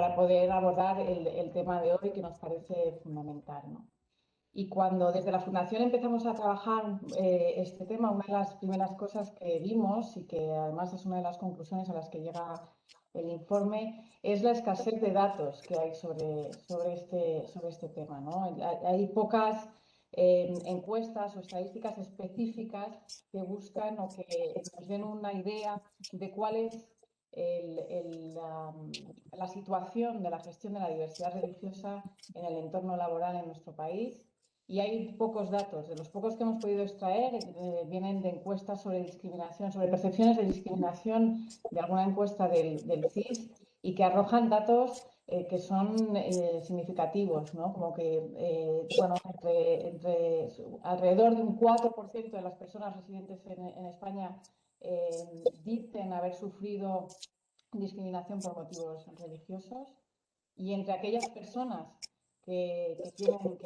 para poder abordar el tema de hoy que nos parece fundamental, ¿no? Y cuando desde la Fundación empezamos a trabajar este tema, una de las primeras cosas que vimos y que además es una de las conclusiones a las que llega el informe es la escasez de datos que hay sobre este tema, ¿no? Hay pocas encuestas o estadísticas específicas que buscan o que nos den una idea de cuál es la situación de la gestión de la diversidad religiosa en el entorno laboral en nuestro país. Y hay pocos datos. De los pocos que hemos podido extraer vienen de encuestas sobre discriminación, sobre percepciones de discriminación, de alguna encuesta del CIS, y que arrojan datos que son significativos, ¿no? Como que, bueno, alrededor de un 4% de las personas residentes en España dicen haber sufrido discriminación por motivos religiosos, y entre aquellas personas que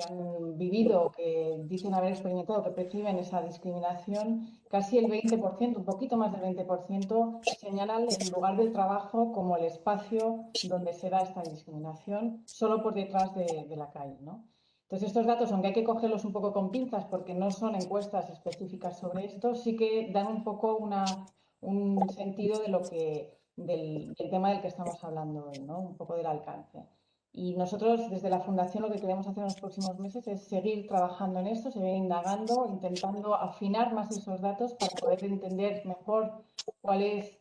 han vivido, que dicen haber experimentado, que perciben esa discriminación, casi el 20%, un poquito más del 20%, señalan el lugar del trabajo como el espacio donde se da esta discriminación, solo por detrás de la calle, ¿no? Entonces, estos datos, aunque hay que cogerlos un poco con pinzas porque no son encuestas específicas sobre esto, sí que dan un poco un sentido de del tema del que estamos hablando hoy, ¿no? Un poco del alcance. Y nosotros desde la Fundación lo que queremos hacer en los próximos meses es seguir trabajando en esto, seguir indagando, intentando afinar más esos datos para poder entender mejor cuál es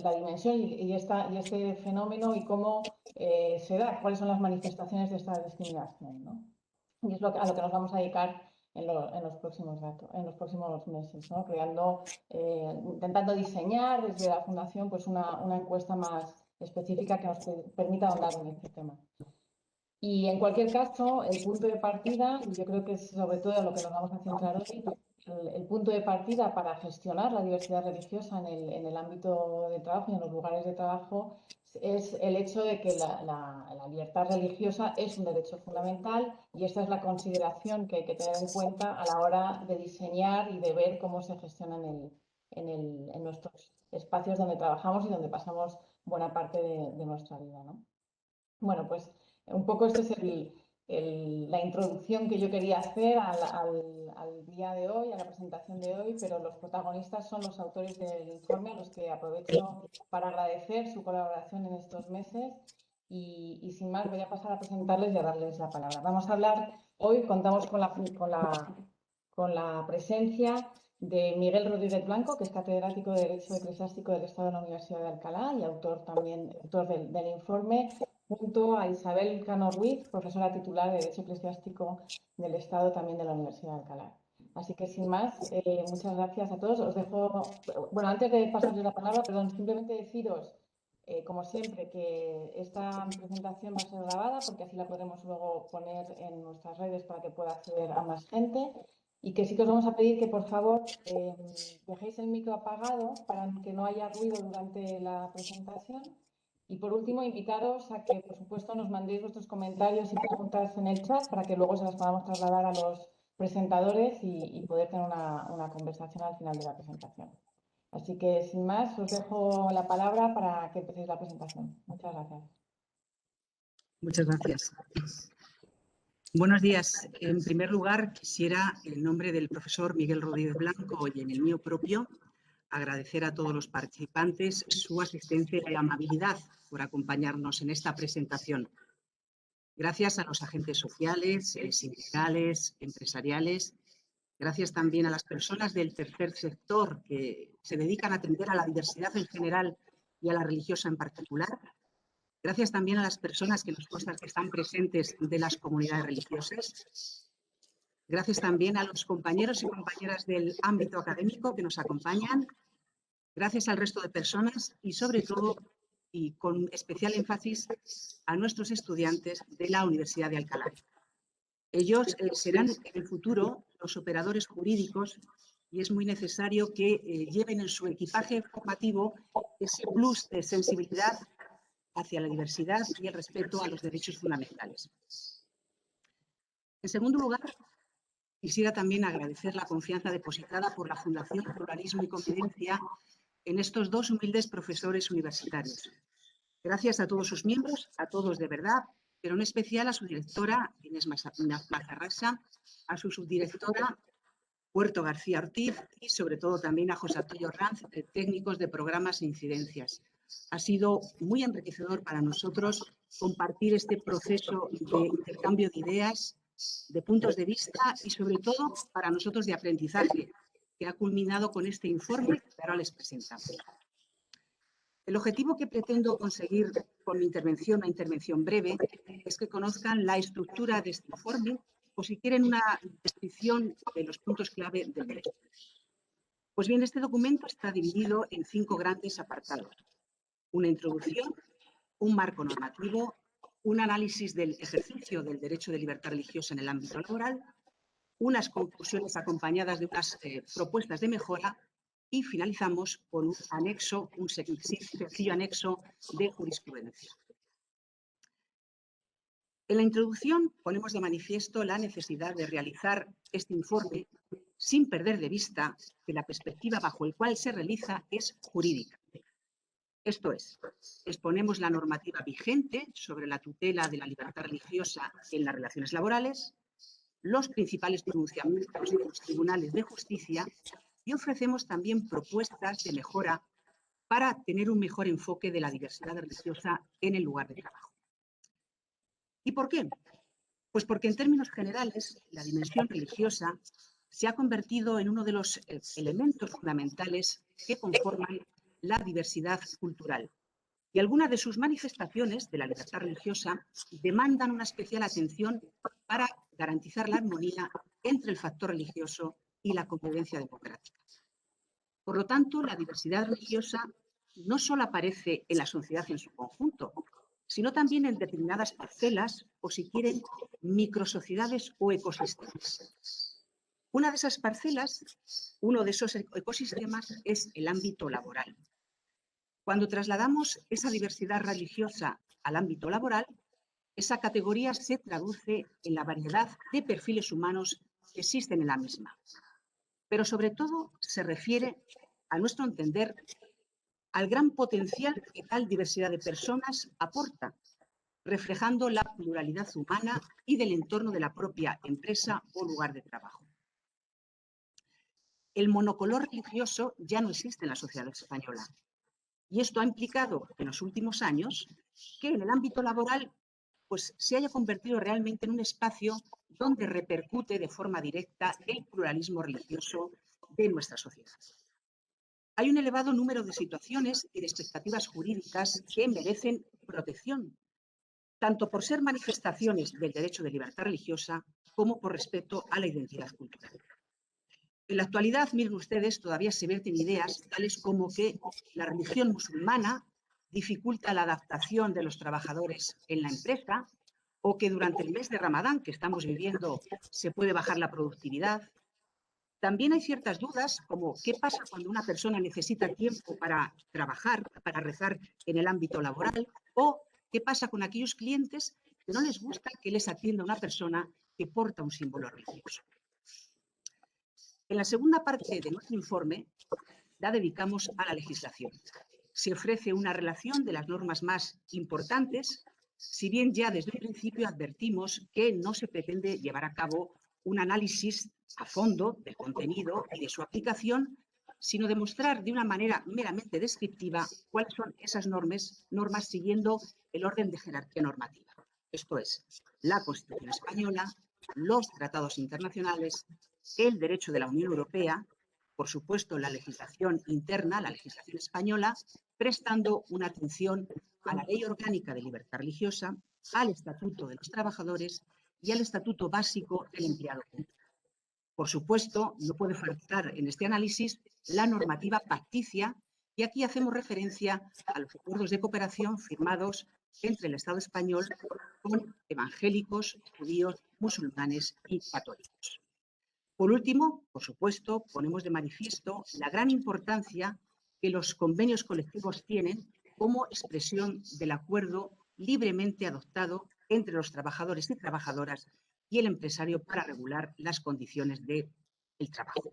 la dimensión y este fenómeno y cómo se da, cuáles son las manifestaciones de esta discriminación, ¿no? Y es a lo que nos vamos a dedicar en los próximos meses, ¿no? Intentando diseñar desde la Fundación pues una encuesta más específica que nos permita ahondar en este tema. Y en cualquier caso, el punto de partida, y yo creo que es sobre todo a lo que nos vamos a centrar hoy, el punto de partida para gestionar la diversidad religiosa en el ámbito de trabajo y en los lugares de trabajo es el hecho de que la libertad religiosa es un derecho fundamental, y esta es la consideración que hay que tener en cuenta a la hora de diseñar y de ver cómo se gestiona en nuestros espacios donde trabajamos y donde pasamos buena parte de nuestra vida, ¿no? Bueno, pues un poco esta es la introducción que yo quería hacer al día de hoy, a la presentación de hoy, pero los protagonistas son los autores del informe, a los que aprovecho para agradecer su colaboración en estos meses. Y sin más, voy a pasar a presentarles y a darles la palabra. Vamos a hablar hoy, contamos con la presencia de Miguel Rodríguez Blanco, que es catedrático de Derecho Eclesiástico del Estado de la Universidad de Alcalá y autor del informe, junto a Isabel Cano Ruiz, profesora titular de Derecho Eclesiástico del Estado también de la Universidad de Alcalá. Así que sin más, muchas gracias a todos. Os dejo, bueno, antes de pasarles la palabra, perdón, simplemente deciros, como siempre, que esta presentación va a ser grabada porque así la podremos luego poner en nuestras redes para que pueda acceder a más gente, y que sí que os vamos a pedir que por favor dejéis el micro apagado para que no haya ruido durante la presentación. Y por último, invitaros a que, por supuesto, nos mandéis vuestros comentarios y preguntas en el chat para que luego se las podamos trasladar a los presentadores y poder tener una conversación al final de la presentación. Así que, sin más, os dejo la palabra para que empecéis la presentación. Muchas gracias. Muchas gracias. Buenos días. En primer lugar, quisiera, en nombre del profesor Miguel Rodríguez Blanco y en el mío propio, agradecer a todos los participantes su asistencia y amabilidad por acompañarnos en esta presentación. Gracias a los agentes sociales, sindicales, empresariales. Gracias también a las personas del tercer sector que se dedican a atender a la diversidad en general y a la religiosa en particular. Gracias también a las personas que nos consta que están presentes de las comunidades religiosas. Gracias también a los compañeros y compañeras del ámbito académico que nos acompañan. Gracias al resto de personas y, sobre todo, y con especial énfasis, a nuestros estudiantes de la Universidad de Alcalá. Ellos serán en el futuro los operadores jurídicos y es muy necesario que lleven en su equipaje formativo ese plus de sensibilidad hacia la diversidad y el respeto a los derechos fundamentales. En segundo lugar, quisiera también agradecer la confianza depositada por la Fundación Pluralismo y Convivencia en estos dos humildes profesores universitarios. Gracias a todos sus miembros, a todos de verdad, pero en especial a su directora, Inés Mazarrasa, a su subdirectora, Puerto García Ortiz, y sobre todo también a José Antonio Ranz, técnicos de programas e incidencias. Ha sido muy enriquecedor para nosotros compartir este proceso de intercambio de ideas, de puntos de vista y sobre todo para nosotros de aprendizaje, que ha culminado con este informe que ahora les presentamos. El objetivo que pretendo conseguir con mi intervención, una intervención breve, es que conozcan la estructura de este informe o, si quieren, una descripción de los puntos clave del derecho. Pues bien, este documento está dividido en 5 grandes apartados: una introducción, un marco normativo, un análisis del ejercicio del derecho de libertad religiosa en el ámbito laboral, unas conclusiones acompañadas de unas propuestas de mejora y finalizamos con un anexo, un sencillo anexo de jurisprudencia. En la introducción ponemos de manifiesto la necesidad de realizar este informe sin perder de vista que la perspectiva bajo la cual se realiza es jurídica. Esto es, exponemos la normativa vigente sobre la tutela de la libertad religiosa en las relaciones laborales, los principales pronunciamientos de los tribunales de justicia y ofrecemos también propuestas de mejora para tener un mejor enfoque de la diversidad religiosa en el lugar de trabajo. ¿Y por qué? Pues porque en términos generales la dimensión religiosa se ha convertido en uno de los elementos fundamentales que conforman la diversidad cultural. Y algunas de sus manifestaciones de la libertad religiosa demandan una especial atención para garantizar la armonía entre el factor religioso y la convivencia democrática. Por lo tanto, la diversidad religiosa no solo aparece en la sociedad en su conjunto, sino también en determinadas parcelas o, si quieren, microsociedades o ecosistemas. Una de esas parcelas, uno de esos ecosistemas, es el ámbito laboral. Cuando trasladamos esa diversidad religiosa al ámbito laboral, esa categoría se traduce en la variedad de perfiles humanos que existen en la misma. Pero sobre todo se refiere, a nuestro entender, al gran potencial que tal diversidad de personas aporta, reflejando la pluralidad humana y del entorno de la propia empresa o lugar de trabajo. El monocolor religioso ya no existe en la sociedad española. Y esto ha implicado en los últimos años que en el ámbito laboral pues, se haya convertido realmente en un espacio donde repercute de forma directa el pluralismo religioso de nuestra sociedad. Hay un elevado número de situaciones y de expectativas jurídicas que merecen protección, tanto por ser manifestaciones del derecho de libertad religiosa como por respeto a la identidad cultural. En la actualidad, miren ustedes, todavía se verten ideas tales como que la religión musulmana dificulta la adaptación de los trabajadores en la empresa, o que durante el mes de Ramadán que estamos viviendo se puede bajar la productividad. También hay ciertas dudas como qué pasa cuando una persona necesita tiempo para trabajar, para rezar en el ámbito laboral, o qué pasa con aquellos clientes que no les gusta que les atienda una persona que porta un símbolo religioso. En la segunda parte de nuestro informe la dedicamos a la legislación. Se ofrece una relación de las normas más importantes, si bien ya desde un principio advertimos que no se pretende llevar a cabo un análisis a fondo del contenido y de su aplicación, sino demostrar de una manera meramente descriptiva cuáles son esas normas siguiendo el orden de jerarquía normativa. Esto es, la Constitución española, los tratados internacionales, el derecho de la Unión Europea, por supuesto la legislación interna, la legislación española, prestando una atención a la Ley Orgánica de Libertad Religiosa, al Estatuto de los Trabajadores y al Estatuto Básico del Empleado Público. Por supuesto, no puede faltar en este análisis la normativa pacticia, y aquí hacemos referencia a los acuerdos de cooperación firmados entre el Estado español con evangélicos, judíos, musulmanes y católicos. Por último, por supuesto, ponemos de manifiesto la gran importancia que los convenios colectivos tienen como expresión del acuerdo libremente adoptado entre los trabajadores y trabajadoras y el empresario para regular las condiciones del trabajo.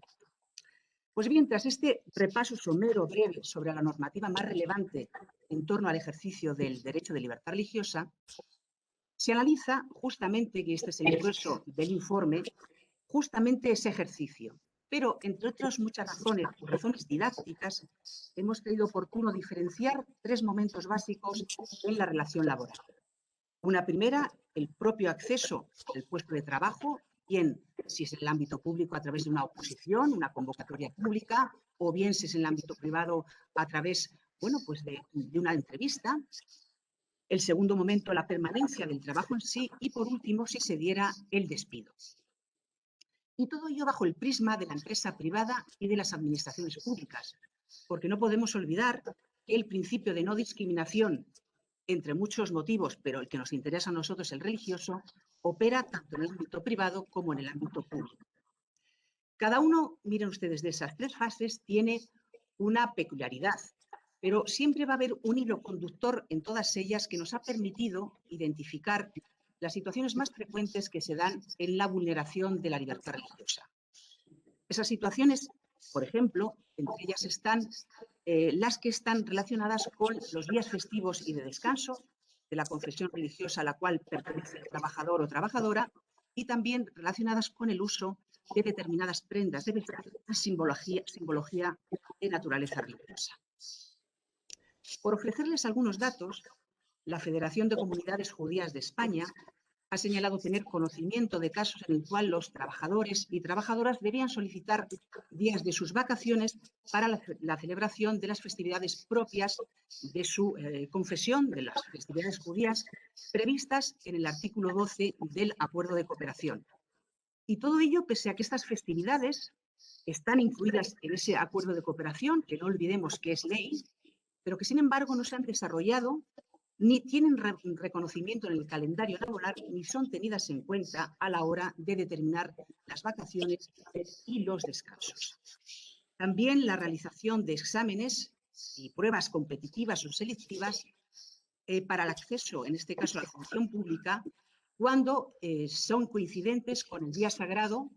Pues bien, tras este repaso somero breve sobre la normativa más relevante en torno al ejercicio del derecho de libertad religiosa, se analiza justamente, y este es el grueso del informe, justamente ese ejercicio. Pero, entre otras muchas razones, por razones didácticas, hemos creído oportuno diferenciar 3 momentos básicos en la relación laboral. Una primera, el propio acceso al puesto de trabajo, bien si es en el ámbito público a través de una oposición, una convocatoria pública, o bien si es en el ámbito privado a través, bueno, pues de una entrevista. El segundo momento, la permanencia del trabajo en sí. Y, por último, si se diera el despido. Y todo ello bajo el prisma de la empresa privada y de las administraciones públicas, porque no podemos olvidar que el principio de no discriminación, entre muchos motivos, pero el que nos interesa a nosotros, el religioso, opera tanto en el ámbito privado como en el ámbito público. Cada uno, miren ustedes, de esas 3 fases tiene una peculiaridad, pero siempre va a haber un hilo conductor en todas ellas que nos ha permitido identificar las situaciones más frecuentes que se dan en la vulneración de la libertad religiosa. Esas situaciones, por ejemplo, entre ellas están las que están relacionadas con los días festivos y de descanso de la confesión religiosa a la cual pertenece el trabajador o trabajadora, y también relacionadas con el uso de determinadas prendas de vestir y simbología de naturaleza religiosa. Por ofrecerles algunos datos, la Federación de Comunidades Judías de España ha señalado tener conocimiento de casos en el cual los trabajadores y trabajadoras debían solicitar días de sus vacaciones para la celebración de las festividades propias de su confesión, de las festividades judías, previstas en el artículo 12 del Acuerdo de Cooperación. Y todo ello pese a que estas festividades están incluidas en ese Acuerdo de Cooperación, que no olvidemos que es ley, pero que sin embargo no se han desarrollado ni tienen reconocimiento en el calendario laboral, ni son tenidas en cuenta a la hora de determinar las vacaciones y los descansos. También la realización de exámenes y pruebas competitivas o selectivas para el acceso, en este caso a la función pública, cuando son coincidentes con el día sagrado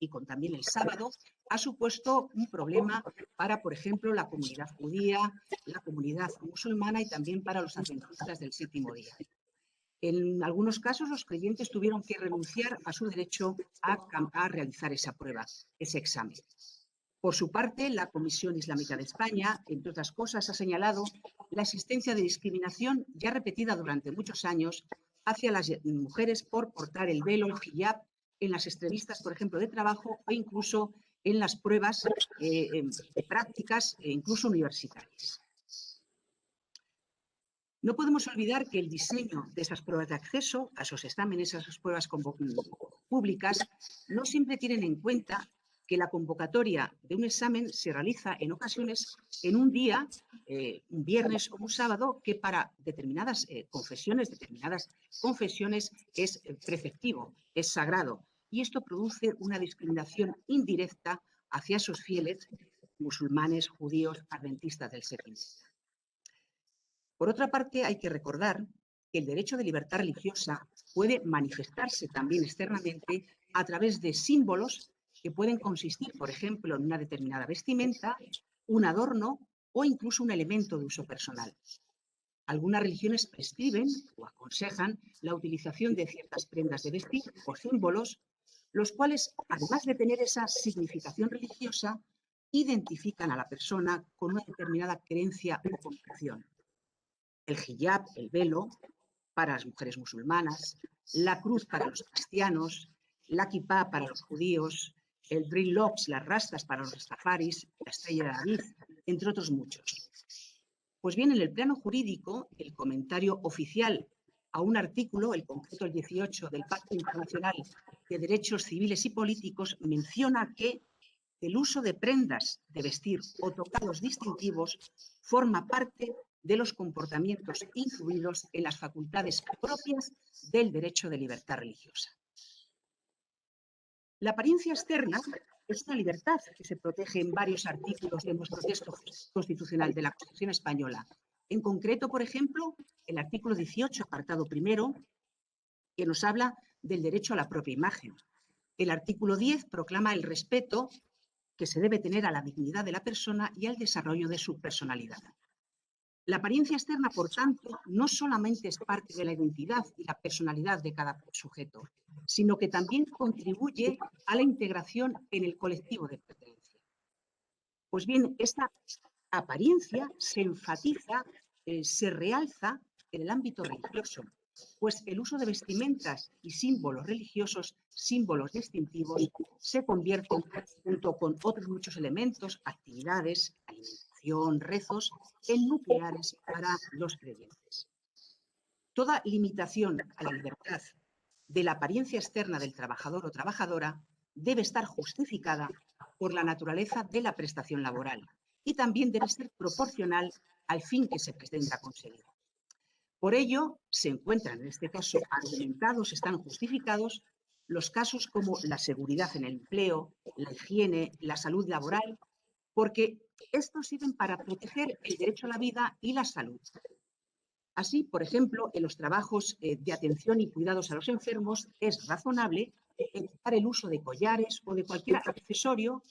y con también el sábado, ha supuesto un problema para, por ejemplo, la comunidad judía, la comunidad musulmana y también para los adventistas del séptimo día. En algunos casos, los creyentes tuvieron que renunciar a su derecho a realizar esa prueba, ese examen. Por su parte, la Comisión Islámica de España, entre otras cosas, ha señalado la existencia de discriminación ya repetida durante muchos años hacia las mujeres por portar el velo, el hiyab, en las entrevistas, por ejemplo, de trabajo o incluso en las pruebas de prácticas, incluso universitarias. No podemos olvidar que el diseño de esas pruebas de acceso, a esos exámenes, a esas pruebas públicas, no siempre tienen en cuenta que la convocatoria de un examen se realiza en ocasiones en un día, un viernes o un sábado, que para determinadas confesiones es preceptivo, es sagrado. Y esto produce una discriminación indirecta hacia esos fieles musulmanes, judíos, adventistas del séptimo día. Por otra parte, hay que recordar que el derecho de libertad religiosa puede manifestarse también externamente a través de símbolos que pueden consistir, por ejemplo, en una determinada vestimenta, un adorno o incluso un elemento de uso personal. Algunas religiones prescriben o aconsejan la utilización de ciertas prendas de vestir o símbolos, los cuales, además de tener esa significación religiosa, identifican a la persona con una determinada creencia o convicción. El hiyab, el velo, para las mujeres musulmanas, la cruz para los cristianos, la kipá para los judíos, el dreadlocks, las rastas para los rastafaris, la estrella de David, entre otros muchos. Pues bien, en el plano jurídico, el comentario oficial a un artículo, el concreto el 18 del Pacto Internacional de Derechos Civiles y Políticos, menciona que el uso de prendas de vestir o tocados distintivos forma parte de los comportamientos incluidos en las facultades propias del derecho de libertad religiosa. La apariencia externa es una libertad que se protege en varios artículos de nuestro texto constitucional de la Constitución española. En concreto, por ejemplo, el artículo 18, apartado primero, que nos habla del derecho a la propia imagen. El artículo 10 proclama el respeto que se debe tener a la dignidad de la persona y al desarrollo de su personalidad. La apariencia externa, por tanto, no solamente es parte de la identidad y la personalidad de cada sujeto, sino que también contribuye a la integración en el colectivo de pertenencia. Pues bien, esta apariencia se enfatiza, se realza en el ámbito religioso, pues el uso de vestimentas y símbolos religiosos, símbolos distintivos, se convierten, junto con otros muchos elementos, actividades, alimentación, rezos, en nucleares para los creyentes. Toda limitación a la libertad de la apariencia externa del trabajador o trabajadora debe estar justificada por la naturaleza de la prestación laboral y también debe ser proporcional al fin que se pretenda conseguir. Por ello, se encuentran en este caso argumentados, están justificados los casos como la seguridad en el empleo, la higiene, la salud laboral, porque estos sirven para proteger el derecho a la vida y la salud. Así, por ejemplo, en los trabajos de atención y cuidados a los enfermos es razonable evitar el uso de collares o de cualquier accesorio,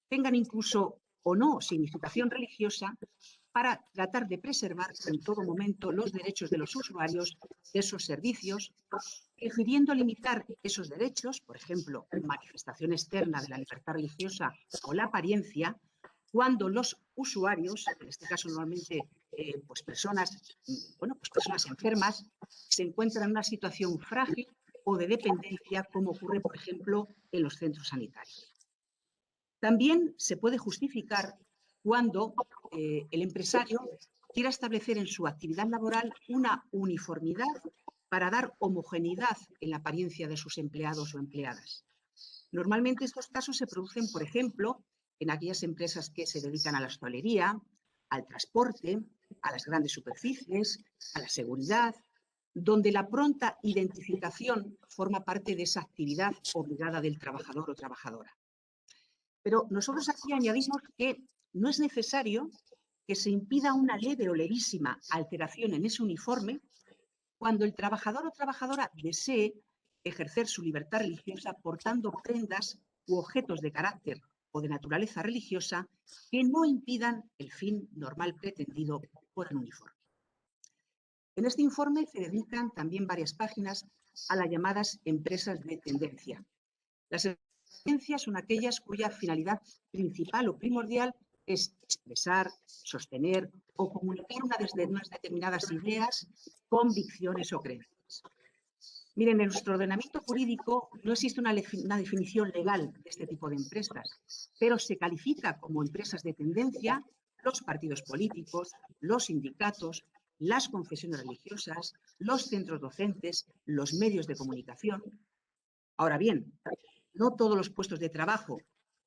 tengan incluso o no significación religiosa, para tratar de preservar en todo momento los derechos de los usuarios de esos servicios, prefiriendo limitar esos derechos, por ejemplo, manifestación externa de la libertad religiosa o la apariencia, cuando los usuarios, en este caso normalmente pues personas enfermas, se encuentran en una situación frágil o de dependencia, como ocurre, por ejemplo, en los centros sanitarios. También se puede justificar cuando el empresario quiera establecer en su actividad laboral una uniformidad para dar homogeneidad en la apariencia de sus empleados o empleadas. Normalmente estos casos se producen, por ejemplo, en aquellas empresas que se dedican a la hostelería, al transporte, a las grandes superficies, a la seguridad, donde la pronta identificación forma parte de esa actividad obligada del trabajador o trabajadora. Pero nosotros aquí añadimos que no es necesario que se impida una leve o levísima alteración en ese uniforme cuando el trabajador o trabajadora desee ejercer su libertad religiosa portando prendas u objetos de carácter o de naturaleza religiosa que no impidan el fin normal pretendido por el uniforme. En este informe se dedican también varias páginas a las llamadas empresas de tendencia. Las tendencias son aquellas cuya finalidad principal o primordial es expresar, sostener o comunicar unas determinadas ideas, convicciones o creencias. Miren, en nuestro ordenamiento jurídico no existe una definición legal de este tipo de empresas, pero se califica como empresas de tendencia los partidos políticos, los sindicatos, las confesiones religiosas, los centros docentes, los medios de comunicación. Ahora bien, no todos los puestos de trabajo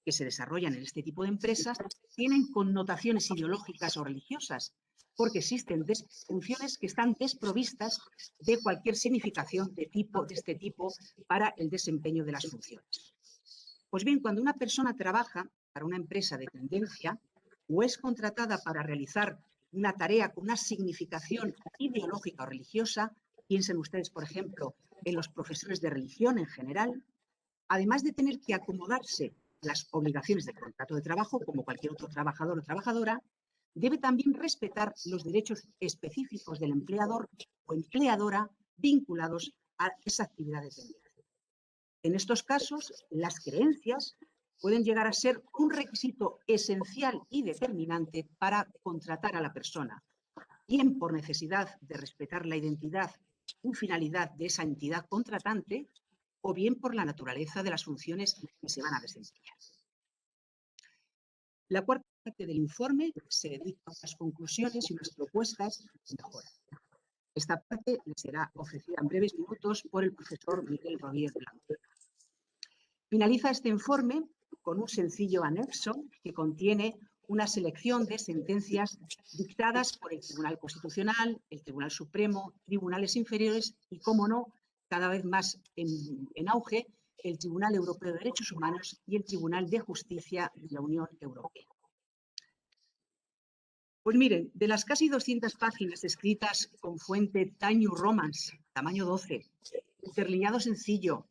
que se desarrollan en este tipo de empresas tienen connotaciones ideológicas o religiosas, porque existen funciones que están desprovistas de cualquier significación de este tipo para el desempeño de las funciones. Pues bien, cuando una persona trabaja para una empresa de tendencia o es contratada para realizar una tarea con una significación ideológica o religiosa, piensen ustedes, por ejemplo, en los profesores de religión en general, además de tener que acomodarse a las obligaciones del contrato de trabajo, como cualquier otro trabajador o trabajadora, debe también respetar los derechos específicos del empleador o empleadora vinculados a esa actividad de tendencia. En estos casos, las creencias pueden llegar a ser un requisito esencial y determinante para contratar a la persona, bien por necesidad de respetar la identidad y finalidad de esa entidad contratante, o bien por la naturaleza de las funciones que se van a desempeñar. La cuarta parte del informe se dedica a unas conclusiones y unas propuestas de mejora. Esta parte les será ofrecida en breves minutos por el profesor Miguel Rodríguez Blanco. Finaliza este informe con un sencillo anexo que contiene una selección de sentencias dictadas por el Tribunal Constitucional, el Tribunal Supremo, tribunales inferiores y, cómo no, cada vez más en auge, el Tribunal Europeo de Derechos Humanos y el Tribunal de Justicia de la Unión Europea. Pues miren, de las casi 200 páginas escritas con fuente Time New Roman, tamaño 12, interlineado sencillo,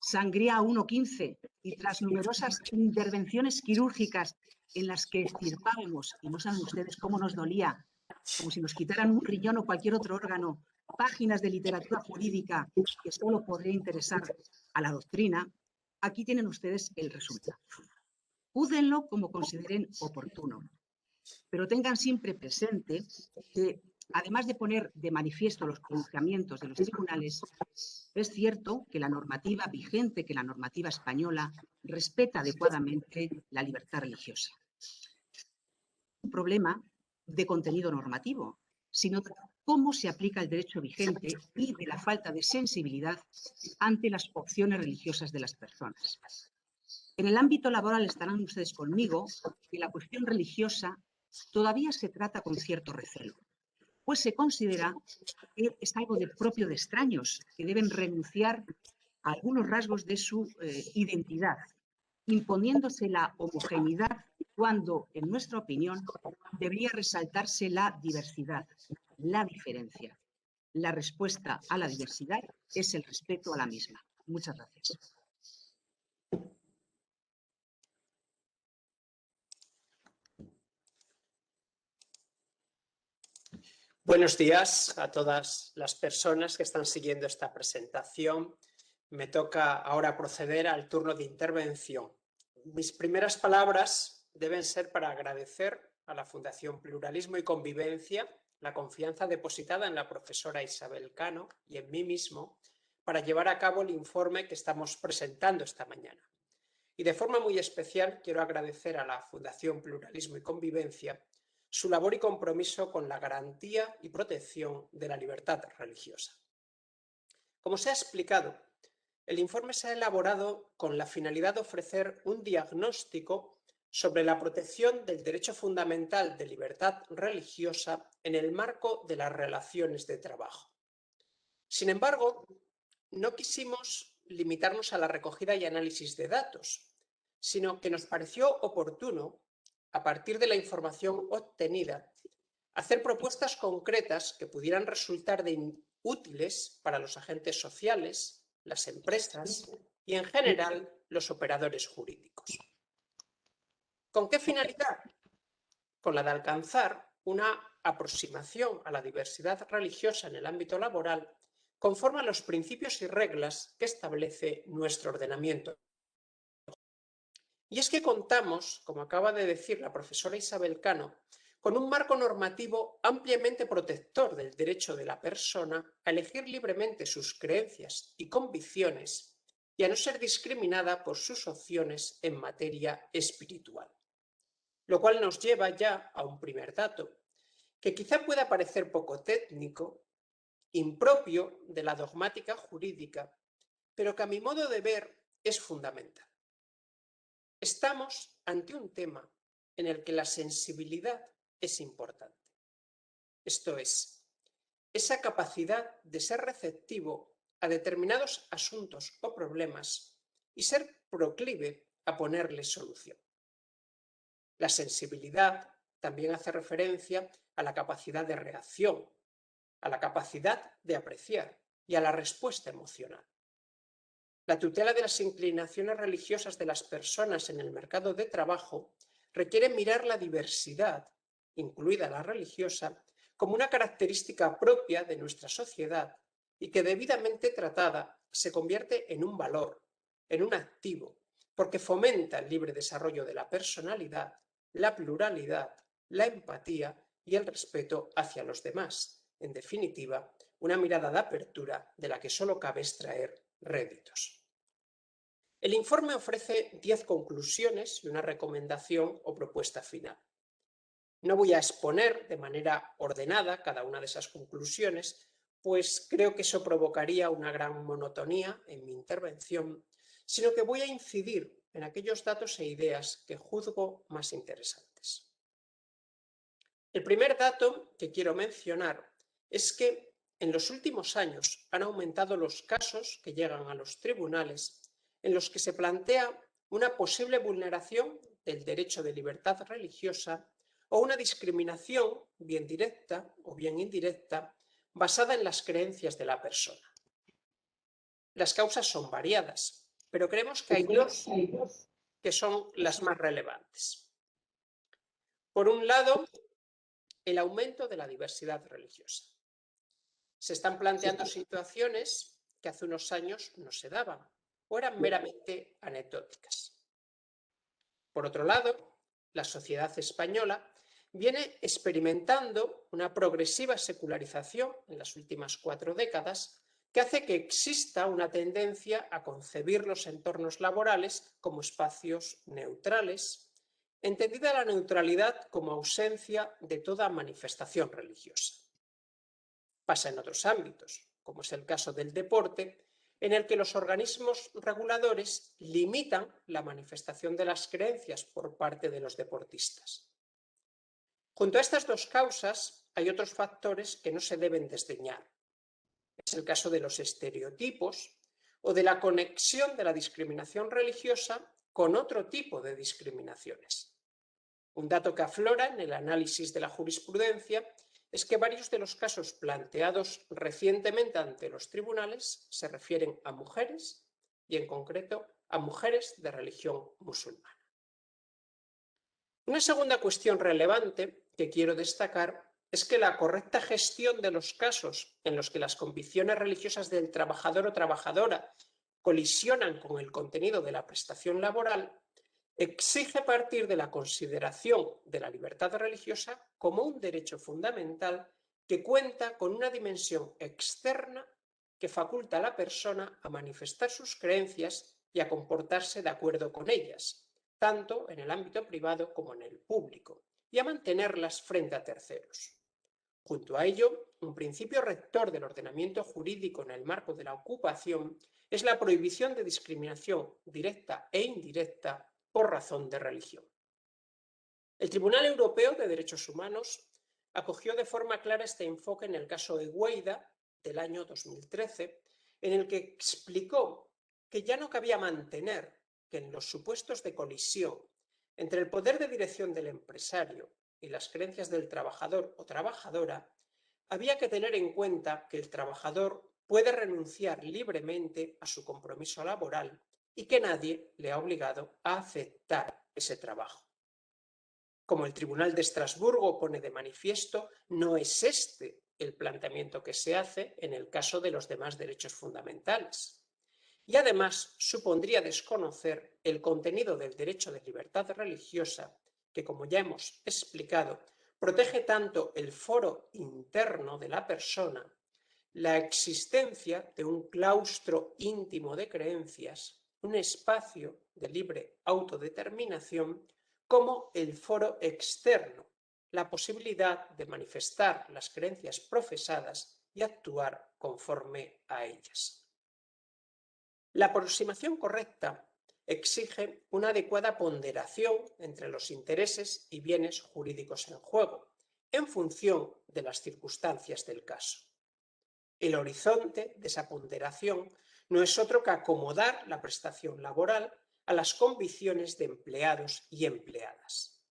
Sangría 1.15 y tras numerosas intervenciones quirúrgicas en las que extirpábamos, y no saben ustedes cómo nos dolía, como si nos quitaran un riñón o cualquier otro órgano, páginas de literatura jurídica que solo podría interesar a la doctrina, aquí tienen ustedes el resultado. Júzguenlo como consideren oportuno, pero tengan siempre presente que, además de poner de manifiesto los pronunciamientos de los tribunales, es cierto que la normativa vigente, que la normativa española, respeta adecuadamente la libertad religiosa. Un problema de contenido normativo, sino de cómo se aplica el derecho vigente y de la falta de sensibilidad ante las opciones religiosas de las personas. En el ámbito laboral estarán ustedes conmigo que la cuestión religiosa todavía se trata con cierto recelo, pues se considera que es algo propio de extraños, que deben renunciar a algunos rasgos de su identidad, imponiéndose la homogeneidad cuando, en nuestra opinión, debería resaltarse la diversidad, la diferencia. La respuesta a la diversidad es el respeto a la misma. Muchas gracias. Buenos días a todas las personas que están siguiendo esta presentación. Me toca ahora proceder al turno de intervención. Mis primeras palabras deben ser para agradecer a la Fundación Pluralismo y Convivencia la confianza depositada en la profesora Isabel Cano y en mí mismo para llevar a cabo el informe que estamos presentando esta mañana. Y de forma muy especial quiero agradecer a la Fundación Pluralismo y Convivencia su labor y compromiso con la garantía y protección de la libertad religiosa. Como se ha explicado, el informe se ha elaborado con la finalidad de ofrecer un diagnóstico sobre la protección del derecho fundamental de libertad religiosa en el marco de las relaciones de trabajo. Sin embargo, no quisimos limitarnos a la recogida y análisis de datos, sino que nos pareció oportuno, a partir de la información obtenida, hacer propuestas concretas que pudieran resultar útiles para los agentes sociales, las empresas y, en general, los operadores jurídicos. ¿Con qué finalidad? Con la de alcanzar una aproximación a la diversidad religiosa en el ámbito laboral conforme a los principios y reglas que establece nuestro ordenamiento. Y es que contamos, como acaba de decir la profesora Isabel Cano, con un marco normativo ampliamente protector del derecho de la persona a elegir libremente sus creencias y convicciones y a no ser discriminada por sus opciones en materia espiritual. Lo cual nos lleva ya a un primer dato, que quizá pueda parecer poco técnico, impropio de la dogmática jurídica, pero que a mi modo de ver es fundamental. Estamos ante un tema en el que la sensibilidad es importante. Esto es, esa capacidad de ser receptivo a determinados asuntos o problemas y ser proclive a ponerles solución. La sensibilidad también hace referencia a la capacidad de reacción, a la capacidad de apreciar y a la respuesta emocional. La tutela de las inclinaciones religiosas de las personas en el mercado de trabajo requiere mirar la diversidad, incluida la religiosa, como una característica propia de nuestra sociedad y que debidamente tratada se convierte en un valor, en un activo, porque fomenta el libre desarrollo de la personalidad, la pluralidad, la empatía y el respeto hacia los demás. En definitiva, una mirada de apertura de la que solo cabe extraer réditos. El informe ofrece 10 conclusiones y una recomendación o propuesta final. No voy a exponer de manera ordenada cada una de esas conclusiones, pues creo que eso provocaría una gran monotonía en mi intervención, sino que voy a incidir en aquellos datos e ideas que juzgo más interesantes. El primer dato que quiero mencionar es que en los últimos años han aumentado los casos que llegan a los tribunales en los que se plantea una posible vulneración del derecho de libertad religiosa o una discriminación, bien directa o bien indirecta, basada en las creencias de la persona. Las causas son variadas, pero creemos que hay dos que son las más relevantes. Por un lado, el aumento de la diversidad religiosa. Se están planteando situaciones que hace unos años no se daban o eran meramente anecdóticas. Por otro lado, la sociedad española viene experimentando una progresiva secularización en las últimas 4 décadas que hace que exista una tendencia a concebir los entornos laborales como espacios neutrales, entendida la neutralidad como ausencia de toda manifestación religiosa. Pasa en otros ámbitos, como es el caso del deporte, en el que los organismos reguladores limitan la manifestación de las creencias por parte de los deportistas. Junto a estas dos causas, hay otros factores que no se deben desdeñar. Es el caso de los estereotipos o de la conexión de la discriminación religiosa con otro tipo de discriminaciones. Un dato que aflora en el análisis de la jurisprudencia es que varios de los casos planteados recientemente ante los tribunales se refieren a mujeres y, en concreto, a mujeres de religión musulmana. Una segunda cuestión relevante que quiero destacar es que la correcta gestión de los casos en los que las convicciones religiosas del trabajador o trabajadora colisionan con el contenido de la prestación laboral exige partir de la consideración de la libertad religiosa como un derecho fundamental que cuenta con una dimensión externa que faculta a la persona a manifestar sus creencias y a comportarse de acuerdo con ellas, tanto en el ámbito privado como en el público, y a mantenerlas frente a terceros. Junto a ello, un principio rector del ordenamiento jurídico en el marco de la ocupación es la prohibición de discriminación directa e indirecta por razón de religión. El Tribunal Europeo de Derechos Humanos acogió de forma clara este enfoque en el caso de Guaida del año 2013, en el que explicó que ya no cabía mantener que en los supuestos de colisión entre el poder de dirección del empresario y las creencias del trabajador o trabajadora, había que tener en cuenta que el trabajador puede renunciar libremente a su compromiso laboral y que nadie le ha obligado a aceptar ese trabajo. Como el Tribunal de Estrasburgo pone de manifiesto, no es este el planteamiento que se hace en el caso de los demás derechos fundamentales. Y además supondría desconocer el contenido del derecho de libertad religiosa, que, como ya hemos explicado, protege tanto el foro interno de la persona, la existencia de un claustro íntimo de creencias, un espacio de libre autodeterminación, como el foro externo, la posibilidad de manifestar las creencias profesadas y actuar conforme a ellas. La aproximación correcta exige una adecuada ponderación entre los intereses y bienes jurídicos en juego, en función de las circunstancias del caso. El horizonte de esa ponderación no es otro que acomodar la prestación laboral a las convicciones de empleados y empleadas.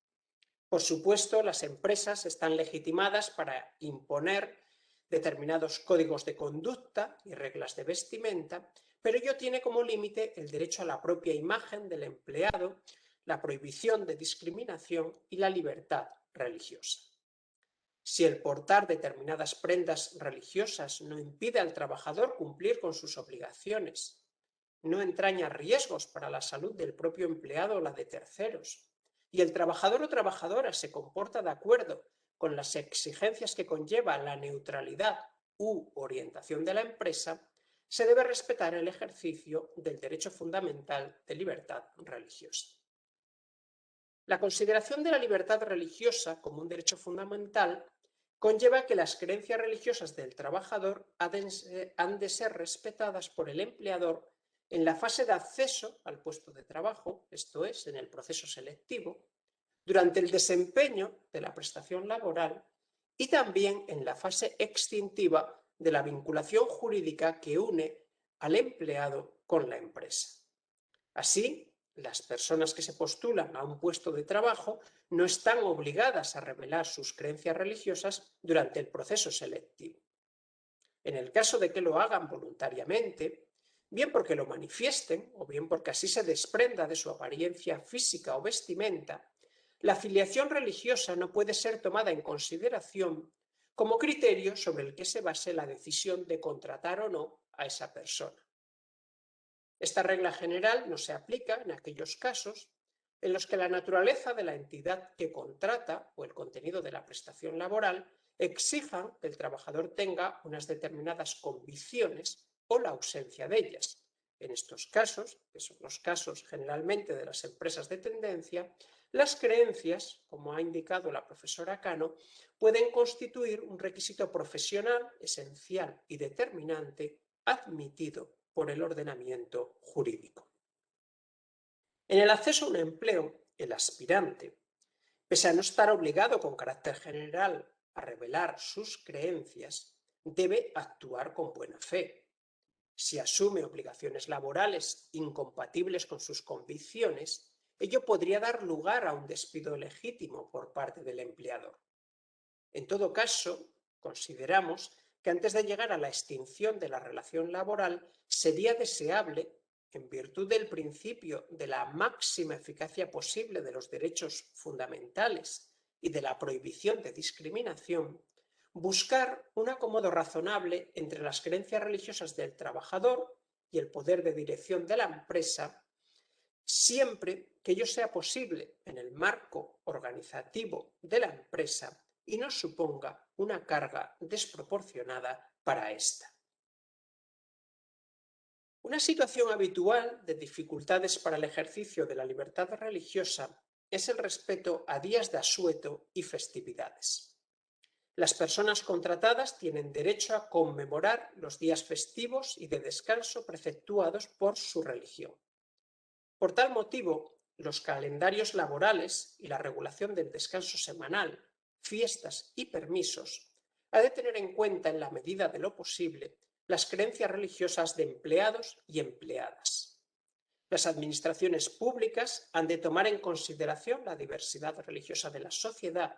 Por supuesto, las empresas están legitimadas para imponer determinados códigos de conducta y reglas de vestimenta, pero ello tiene como límite el derecho a la propia imagen del empleado, la prohibición de discriminación y la libertad religiosa. Si el portar determinadas prendas religiosas no impide al trabajador cumplir con sus obligaciones, no entraña riesgos para la salud del propio empleado o la de terceros, y el trabajador o trabajadora se comporta de acuerdo con las exigencias que conlleva la neutralidad u orientación de la empresa, se debe respetar el ejercicio del derecho fundamental de libertad religiosa. La consideración de la libertad religiosa como un derecho fundamental conlleva que las creencias religiosas del trabajador han de ser respetadas por el empleador en la fase de acceso al puesto de trabajo, esto es, en el proceso selectivo, durante el desempeño de la prestación laboral y también en la fase extintiva de la vinculación jurídica que une al empleado con la empresa. Así, las personas que se postulan a un puesto de trabajo no están obligadas a revelar sus creencias religiosas durante el proceso selectivo. En el caso de que lo hagan voluntariamente, bien porque lo manifiesten o bien porque así se desprenda de su apariencia física o vestimenta, la afiliación religiosa no puede ser tomada en consideración como criterio sobre el que se base la decisión de contratar o no a esa persona. Esta regla general no se aplica en aquellos casos en los que la naturaleza de la entidad que contrata o el contenido de la prestación laboral exijan que el trabajador tenga unas determinadas convicciones o la ausencia de ellas. En estos casos, que son los casos generalmente de las empresas de tendencia, las creencias, como ha indicado la profesora Cano, pueden constituir un requisito profesional esencial y determinante admitido por el ordenamiento jurídico. En el acceso a un empleo, el aspirante, pese a no estar obligado con carácter general a revelar sus creencias, debe actuar con buena fe. Si asume obligaciones laborales incompatibles con sus convicciones, ello podría dar lugar a un despido legítimo por parte del empleador. En todo caso, consideramos que antes de llegar a la extinción de la relación laboral, sería deseable, en virtud del principio de la máxima eficacia posible de los derechos fundamentales y de la prohibición de discriminación, buscar un acomodo razonable entre las creencias religiosas del trabajador y el poder de dirección de la empresa, siempre que ello sea posible en el marco organizativo de la empresa y no suponga una carga desproporcionada para ésta. Una situación habitual de dificultades para el ejercicio de la libertad religiosa es el respeto a días de asueto y festividades. Las personas contratadas tienen derecho a conmemorar los días festivos y de descanso preceptuados por su religión. Por tal motivo, los calendarios laborales y la regulación del descanso semanal, fiestas y permisos ha de tener en cuenta, en la medida de lo posible, las creencias religiosas de empleados y empleadas. Las administraciones públicas han de tomar en consideración la diversidad religiosa de la sociedad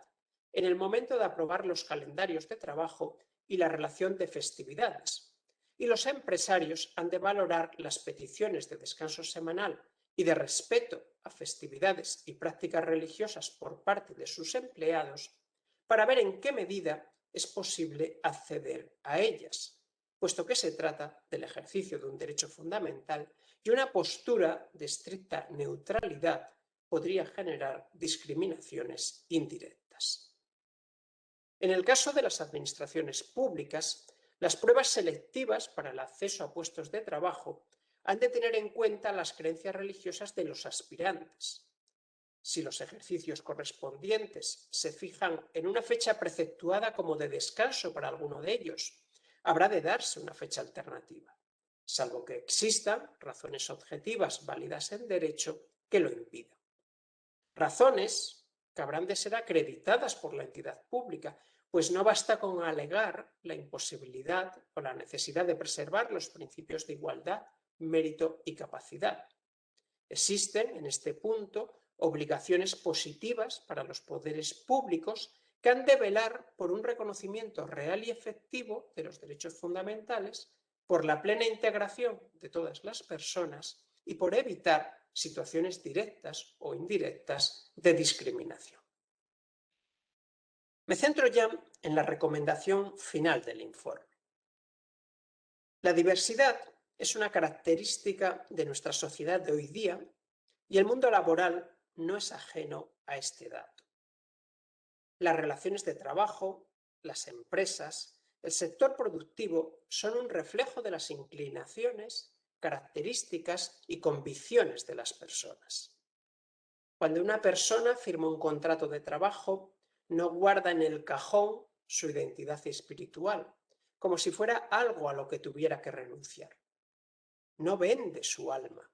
en el momento de aprobar los calendarios de trabajo y la relación de festividades. Y los empresarios han de valorar las peticiones de descanso semanal y de respeto a festividades y prácticas religiosas por parte de sus empleados para ver en qué medida es posible acceder a ellas, puesto que se trata del ejercicio de un derecho fundamental y una postura de estricta neutralidad podría generar discriminaciones indirectas. En el caso de las administraciones públicas, las pruebas selectivas para el acceso a puestos de trabajo han de tener en cuenta las creencias religiosas de los aspirantes. Si los ejercicios correspondientes se fijan en una fecha preceptuada como de descanso para alguno de ellos, habrá de darse una fecha alternativa, salvo que existan razones objetivas válidas en derecho que lo impidan. Razones que habrán de ser acreditadas por la entidad pública, pues no basta con alegar la imposibilidad o la necesidad de preservar los principios de igualdad, mérito y capacidad. Existen, en este punto, obligaciones positivas para los poderes públicos que han de velar por un reconocimiento real y efectivo de los derechos fundamentales, por la plena integración de todas las personas y por evitar situaciones directas o indirectas de discriminación. Me centro ya en la recomendación final del informe. La diversidad es una característica de nuestra sociedad de hoy día y el mundo laboral no es ajeno a este dato. Las relaciones de trabajo, las empresas, el sector productivo son un reflejo de las inclinaciones, características y convicciones de las personas. Cuando una persona firma un contrato de trabajo, no guarda en el cajón su identidad espiritual, como si fuera algo a lo que tuviera que renunciar. No vende su alma,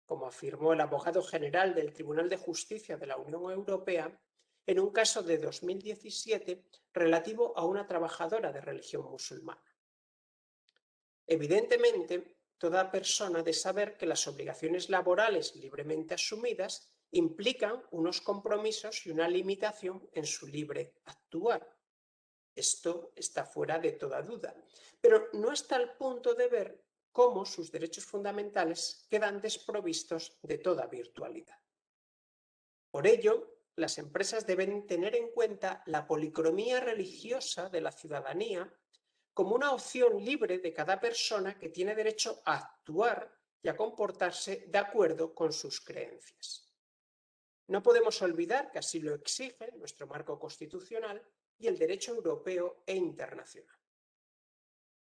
como afirmó el abogado general del Tribunal de Justicia de la Unión Europea en un caso de 2017 relativo a una trabajadora de religión musulmana. Evidentemente, toda persona ha de saber que las obligaciones laborales libremente asumidas implican unos compromisos y una limitación en su libre actuar. Esto está fuera de toda duda, pero no hasta el punto de ver cómo sus derechos fundamentales quedan desprovistos de toda virtualidad. Por ello, las empresas deben tener en cuenta la policromía religiosa de la ciudadanía como una opción libre de cada persona que tiene derecho a actuar y a comportarse de acuerdo con sus creencias. No podemos olvidar que así lo exige nuestro marco constitucional y el derecho europeo e internacional.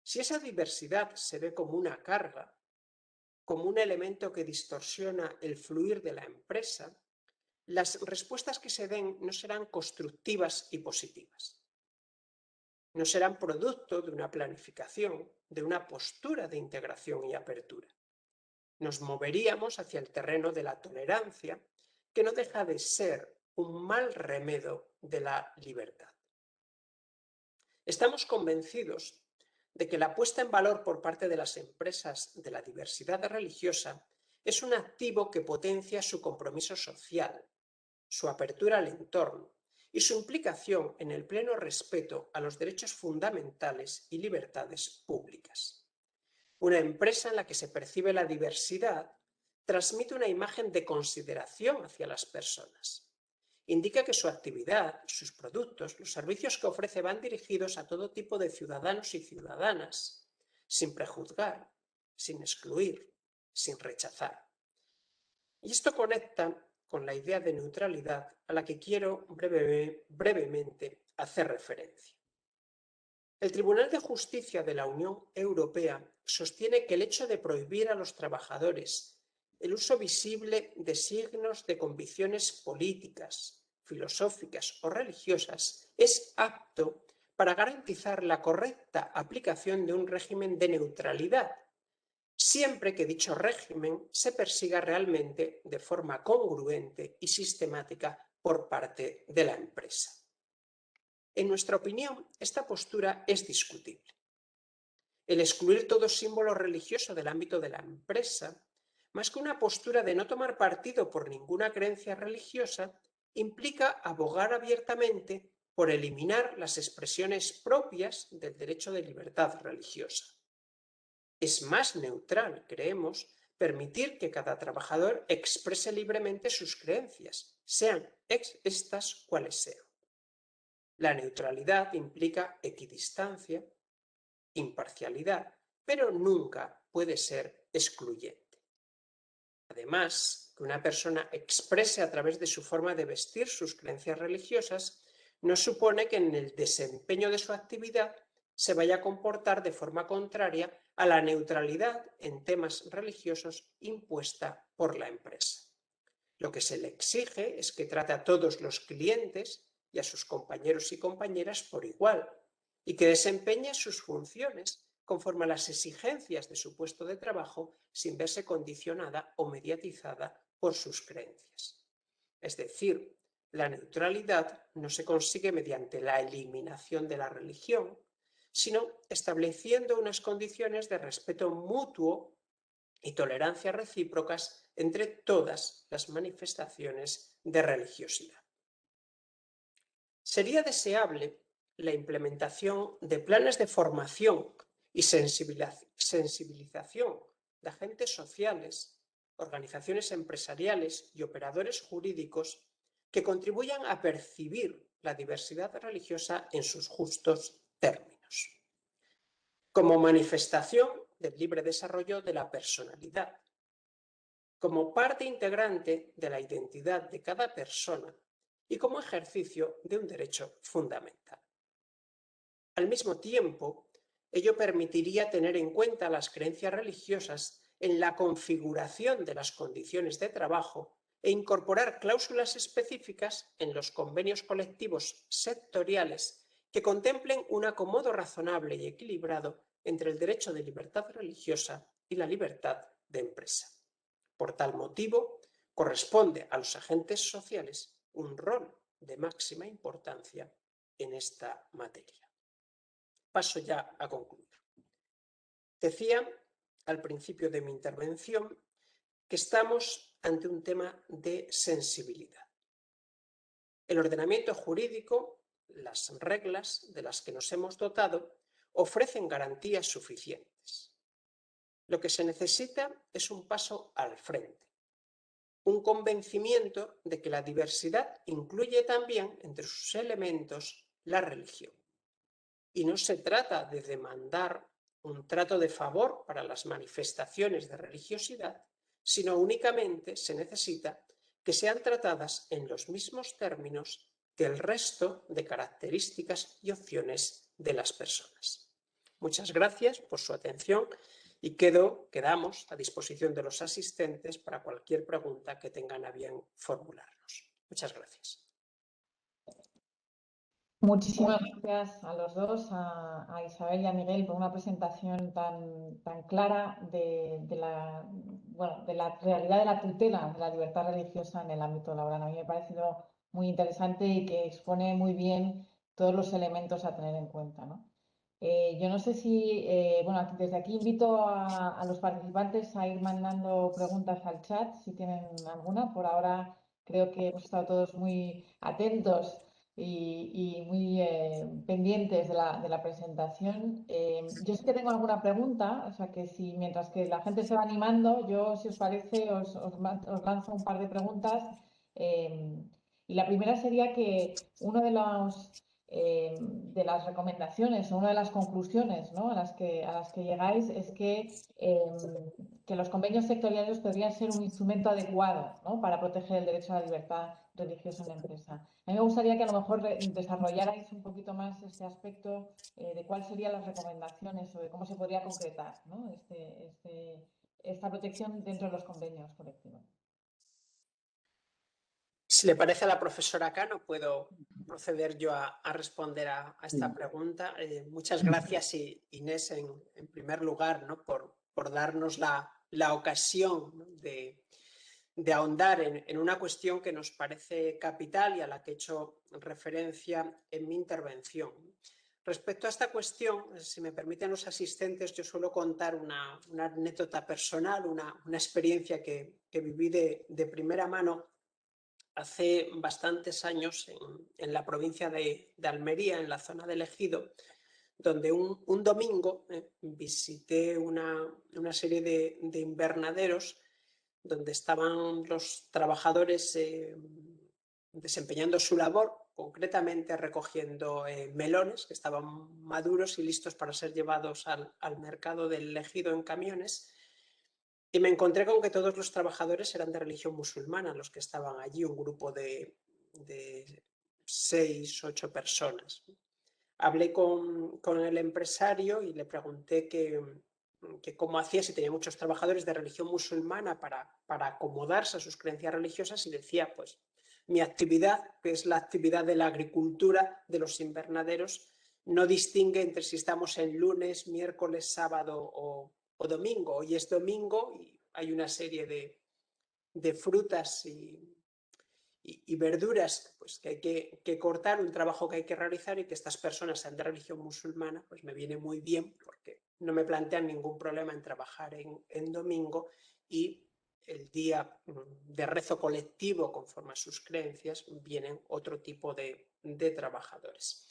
Si esa diversidad se ve como una carga, como un elemento que distorsiona el fluir de la empresa, las respuestas que se den no serán constructivas y positivas. No serán producto de una planificación, de una postura de integración y apertura. Nos moveríamos hacia el terreno de la tolerancia, que no deja de ser un mal remedio de la libertad. Estamos convencidos de que la puesta en valor por parte de las empresas de la diversidad religiosa es un activo que potencia su compromiso social, su apertura al entorno y su implicación en el pleno respeto a los derechos fundamentales y libertades públicas. Una empresa en la que se percibe la diversidad transmite una imagen de consideración hacia las personas. Indica que su actividad, sus productos, los servicios que ofrece van dirigidos a todo tipo de ciudadanos y ciudadanas, sin prejuzgar, sin excluir, sin rechazar. Y esto conecta con la idea de neutralidad a la que quiero brevemente hacer referencia. El Tribunal de Justicia de la Unión Europea sostiene que el hecho de prohibir a los trabajadores el uso visible de signos de convicciones políticas, filosóficas o religiosas es apto para garantizar la correcta aplicación de un régimen de neutralidad, siempre que dicho régimen se persiga realmente de forma congruente y sistemática por parte de la empresa. En nuestra opinión, esta postura es discutible. El excluir todo símbolo religioso del ámbito de la empresa, más que una postura de no tomar partido por ninguna creencia religiosa, implica abogar abiertamente por eliminar las expresiones propias del derecho de libertad religiosa. Es más neutral, creemos, permitir que cada trabajador exprese libremente sus creencias, sean estas cuales sean. La neutralidad implica equidistancia, imparcialidad, pero nunca puede ser excluyente. Además, que una persona exprese a través de su forma de vestir sus creencias religiosas no supone que en el desempeño de su actividad se vaya a comportar de forma contraria a la neutralidad en temas religiosos impuesta por la empresa. Lo que se le exige es que trate a todos los clientes y a sus compañeros y compañeras por igual y que desempeñe sus funciones conforme a las exigencias de su puesto de trabajo sin verse condicionada o mediatizada por sus creencias. Es decir, la neutralidad no se consigue mediante la eliminación de la religión, sino estableciendo unas condiciones de respeto mutuo y tolerancia recíprocas entre todas las manifestaciones de religiosidad. Sería deseable la implementación de planes de formación y sensibilización de agentes sociales, organizaciones empresariales y operadores jurídicos que contribuyan a percibir la diversidad religiosa en sus justos términos, como manifestación del libre desarrollo de la personalidad, como parte integrante de la identidad de cada persona y como ejercicio de un derecho fundamental. Al mismo tiempo, ello permitiría tener en cuenta las creencias religiosas en la configuración de las condiciones de trabajo e incorporar cláusulas específicas en los convenios colectivos sectoriales que contemplen un acomodo razonable y equilibrado entre el derecho de libertad religiosa y la libertad de empresa. Por tal motivo, corresponde a los agentes sociales un rol de máxima importancia en esta materia. Paso ya a concluir. Decía al principio de mi intervención que estamos ante un tema de sensibilidad. El ordenamiento jurídico, las reglas de las que nos hemos dotado, ofrecen garantías suficientes. Lo que se necesita es un paso al frente, un convencimiento de que la diversidad incluye también entre sus elementos la religión. Y no se trata de demandar un trato de favor para las manifestaciones de religiosidad, sino únicamente se necesita que sean tratadas en los mismos términos que el resto de características y opciones de las personas. Muchas gracias por su atención y quedamos a disposición de los asistentes para cualquier pregunta que tengan a bien formularnos. Muchas gracias. Muchísimas gracias a los dos, a Isabel y a Miguel, por una presentación tan clara de la realidad de la tutela de la libertad religiosa en el ámbito laboral. A mí me ha parecido muy interesante y que expone muy bien todos los elementos a tener en cuenta, ¿no? Yo no sé si, desde aquí invito a los participantes a ir mandando preguntas al chat, si tienen alguna. Por ahora creo que hemos estado todos muy atentos y muy pendientes de la presentación. Yo sí que tengo alguna pregunta, o sea que si mientras que la gente se va animando, yo, si os parece, os lanzo un par de preguntas. Y la primera sería que uno de las recomendaciones o una de las conclusiones, ¿no?, a las que llegáis es que los convenios sectoriales podrían ser un instrumento adecuado, ¿no?, para proteger el derecho a la libertad religiosa en la empresa. A mí me gustaría que a lo mejor desarrollarais un poquito más este aspecto de cuáles serían las recomendaciones o de cómo se podría concretar, ¿no?, esta protección dentro de los convenios colectivos. Si le parece a la profesora Cano, puedo proceder yo a responder a esta pregunta. Muchas gracias, Inés, en primer lugar, ¿no?, por darnos la ocasión, ¿no?, de ahondar en una cuestión que nos parece capital y a la que he hecho referencia en mi intervención. Respecto a esta cuestión, si me permiten los asistentes, yo suelo contar una anécdota personal, una experiencia que viví de primera mano hace bastantes años en la provincia de Almería, en la zona del Ejido, donde un domingo visité una serie de invernaderos donde estaban los trabajadores desempeñando su labor, concretamente recogiendo melones que estaban maduros y listos para ser llevados al mercado del Ejido en camiones. Y me encontré con que todos los trabajadores eran de religión musulmana, los que estaban allí, un grupo de 6 u 8 personas. Hablé con el empresario y le pregunté que cómo hacía, si tenía muchos trabajadores de religión musulmana para acomodarse a sus creencias religiosas, y decía, pues, mi actividad, que es la actividad de la agricultura de los invernaderos, no distingue entre si estamos en lunes, miércoles, sábado o domingo. Hoy es domingo y hay una serie de frutas y verduras, pues, que hay que cortar, un trabajo que hay que realizar, y que estas personas sean de religión musulmana, pues me viene muy bien porque no me plantean ningún problema en trabajar en domingo, y el día de rezo colectivo conforme a sus creencias vienen otro tipo de trabajadores.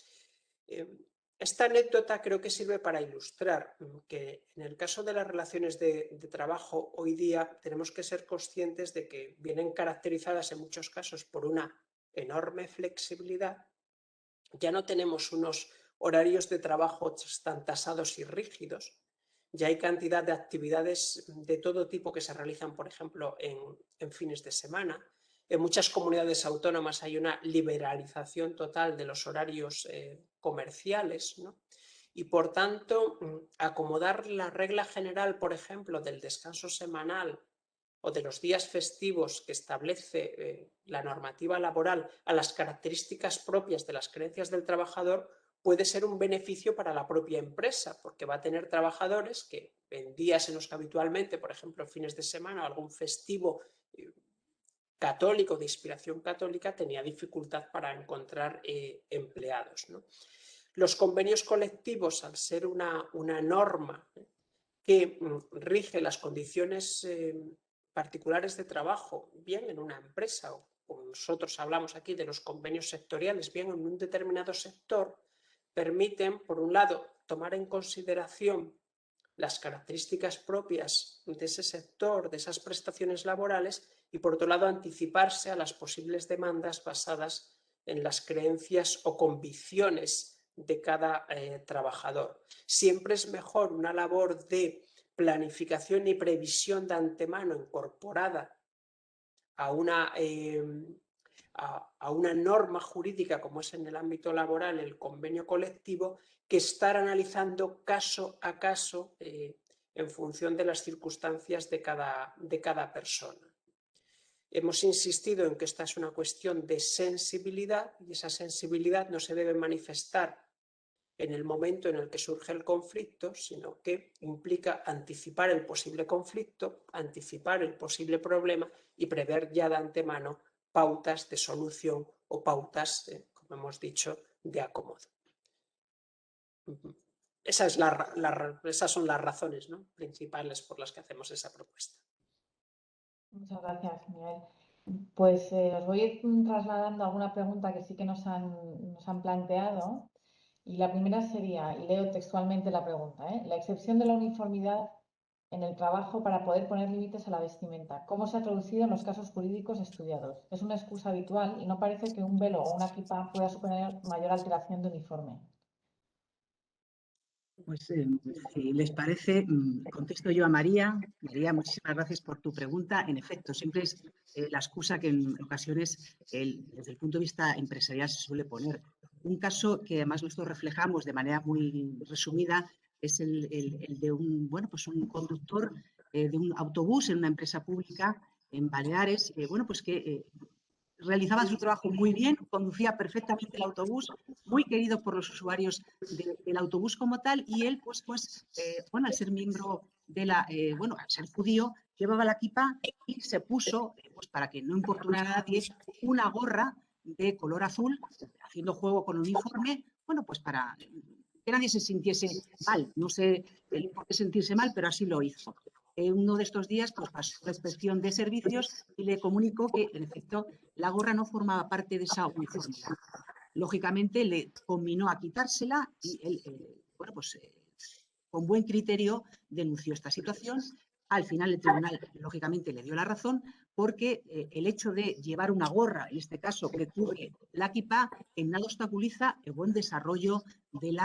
Esta anécdota creo que sirve para ilustrar que en el caso de las relaciones de trabajo hoy día tenemos que ser conscientes de que vienen caracterizadas en muchos casos por una enorme flexibilidad. Ya no tenemos unos horarios de trabajo tan tasados y rígidos. Ya hay cantidad de actividades de todo tipo que se realizan, por ejemplo, en fines de semana. En muchas comunidades autónomas hay una liberalización total de los horarios comerciales, ¿no? Y por tanto, acomodar la regla general, por ejemplo, del descanso semanal o de los días festivos que establece la normativa laboral a las características propias de las creencias del trabajador puede ser un beneficio para la propia empresa, porque va a tener trabajadores que en días en los que habitualmente, por ejemplo, fines de semana o algún festivo católico, de inspiración católica, tenía dificultad para encontrar empleados, ¿no? Los convenios colectivos, al ser una norma que rige las condiciones particulares de trabajo, bien en una empresa, o como nosotros hablamos aquí de los convenios sectoriales, bien en un determinado sector, permiten, por un lado, tomar en consideración las características propias de ese sector, de esas prestaciones laborales, y por otro lado anticiparse a las posibles demandas basadas en las creencias o convicciones de cada trabajador. Siempre es mejor una labor de planificación y previsión de antemano incorporada a una norma jurídica como es en el ámbito laboral el convenio colectivo, que estar analizando caso a caso en función de las circunstancias de cada persona. Hemos insistido en que esta es una cuestión de sensibilidad y esa sensibilidad no se debe manifestar en el momento en el que surge el conflicto, sino que implica anticipar el posible conflicto, anticipar el posible problema y prever ya de antemano pautas de solución o pautas, como hemos dicho, de acomodo. Esas son las razones, ¿no?, principales por las que hacemos esa propuesta. Muchas gracias, Miguel. Pues os voy a ir trasladando alguna pregunta que sí que nos han planteado. Y la primera sería, y leo textualmente la pregunta, la excepción de la uniformidad en el trabajo para poder poner límites a la vestimenta. ¿Cómo se ha traducido en los casos jurídicos estudiados? Es una excusa habitual y no parece que un velo o una kippah pueda suponer mayor alteración de uniforme. Pues si les parece, contesto yo a María. María, muchísimas gracias por tu pregunta. En efecto, siempre es la excusa que en ocasiones desde el punto de vista empresarial se suele poner. Un caso que además nosotros reflejamos de manera muy resumida es el de un conductor de un autobús en una empresa pública en Baleares, que realizaba su trabajo muy bien, conducía perfectamente el autobús, muy querido por los usuarios del autobús como tal, y él, al ser miembro de al ser judío, llevaba la kippah y se puso, para que no importunara a nadie, una gorra de color azul, haciendo juego con el uniforme, para que nadie se sintiese mal. No sé por qué sentirse mal, pero así lo hizo. Uno de estos días pasó la inspección de servicios y le comunicó que, en efecto, la gorra no formaba parte de esa uniformidad. Lógicamente, le conminó a quitársela y él, con buen criterio, denunció esta situación. Al final, el tribunal, lógicamente, le dio la razón porque el hecho de llevar una gorra, en este caso, que cubre la kippah, en nada obstaculiza el buen desarrollo de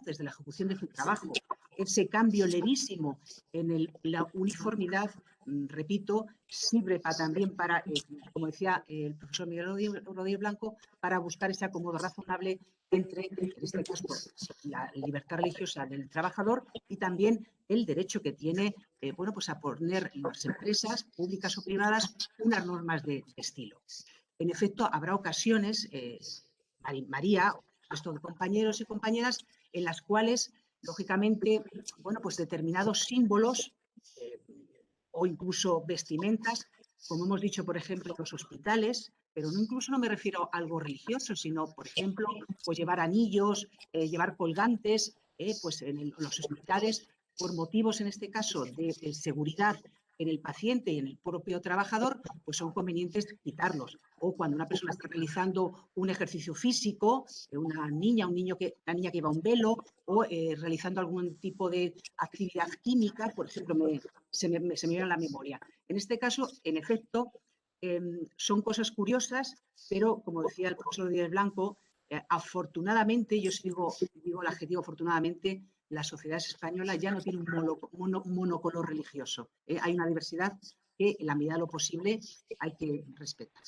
desde la ejecución de su trabajo. Ese cambio levísimo en la uniformidad, repito, sirve también para, como decía el profesor Miguel Rodríguez Blanco, para buscar ese acomodo razonable entre, en este caso, la libertad religiosa del trabajador y también el derecho que tiene a poner las empresas públicas o privadas unas normas de estilo. En efecto, habrá ocasiones, María, o el resto de compañeros y compañeras, en las cuales, lógicamente, determinados símbolos o incluso vestimentas, como hemos dicho, por ejemplo, en los hospitales, pero incluso no me refiero a algo religioso, sino, por ejemplo, llevar anillos, llevar colgantes, en los hospitales, por motivos, en este caso, de seguridad en el paciente y en el propio trabajador, pues son convenientes quitarlos. O cuando una persona está realizando un ejercicio físico, una niña que lleva un velo, o realizando algún tipo de actividad química, por ejemplo, se me viene a la memoria. En este caso, en efecto, son cosas curiosas, pero como decía el profesor Díaz Blanco, afortunadamente, yo digo el adjetivo afortunadamente, la sociedad española ya no tiene un monocolor religioso. Hay una diversidad que, en la medida de lo posible, hay que respetar.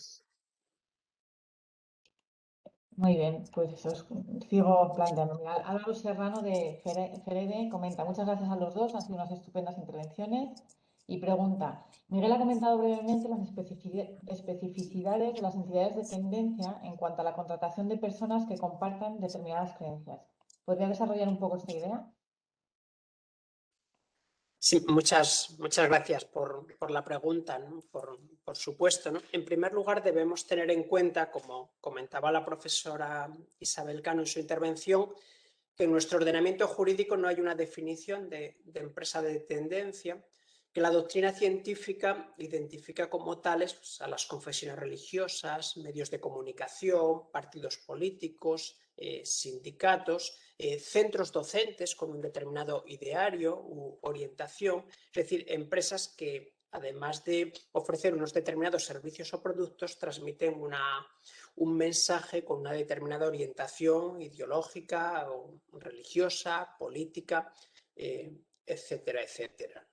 Muy bien, pues eso sigo planteando. Mira, Álvaro Serrano de Ferede comenta: muchas gracias a los dos, han sido unas estupendas intervenciones. Y pregunta: Miguel ha comentado brevemente las especificidades de las entidades de tendencia en cuanto a la contratación de personas que compartan determinadas creencias. ¿Podría desarrollar un poco esta idea? Sí, muchas gracias por la pregunta, ¿no? Por supuesto, ¿no? En primer lugar, debemos tener en cuenta, como comentaba la profesora Isabel Cano en su intervención, que en nuestro ordenamiento jurídico no hay una definición de empresa de tendencia, que la doctrina científica identifica como tales pues, a las confesiones religiosas, medios de comunicación, partidos políticos, sindicatos, centros docentes con un determinado ideario u orientación, es decir, empresas que además de ofrecer unos determinados servicios o productos, transmiten un mensaje con una determinada orientación ideológica o religiosa, política, etcétera, etcétera.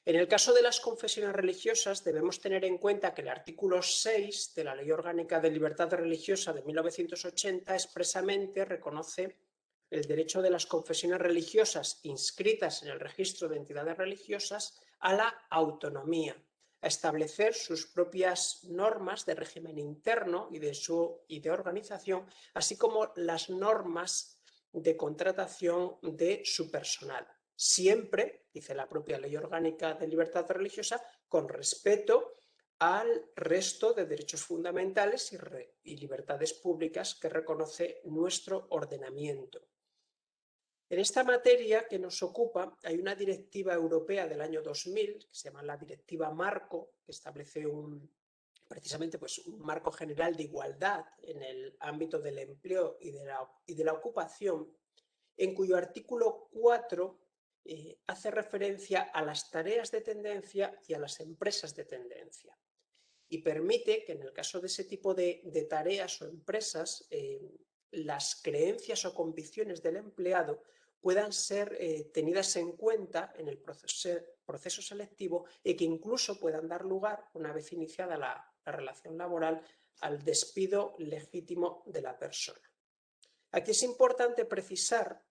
En el caso de las confesiones religiosas debemos tener en cuenta que el artículo 6 de la Ley Orgánica de Libertad Religiosa de 1980 expresamente reconoce el derecho de las confesiones religiosas inscritas en el registro de entidades religiosas a la autonomía, a establecer sus propias normas de régimen interno y de organización, así como las normas de contratación de su personal. Siempre, dice la propia Ley Orgánica de Libertad Religiosa, con respeto al resto de derechos fundamentales y libertades públicas que reconoce nuestro ordenamiento. En esta materia que nos ocupa hay una directiva europea del año 2000, que se llama la Directiva Marco, que establece precisamente pues, un marco general de igualdad en el ámbito del empleo y de la ocupación, en cuyo artículo 4 hace referencia a las tareas de tendencia y a las empresas de tendencia. Y permite que en el caso de ese tipo de tareas o empresas, las creencias o convicciones del empleado puedan ser tenidas en cuenta en el proceso selectivo y que incluso puedan dar lugar, una vez iniciada la relación laboral, al despido legítimo de la persona. Aquí es importante precisar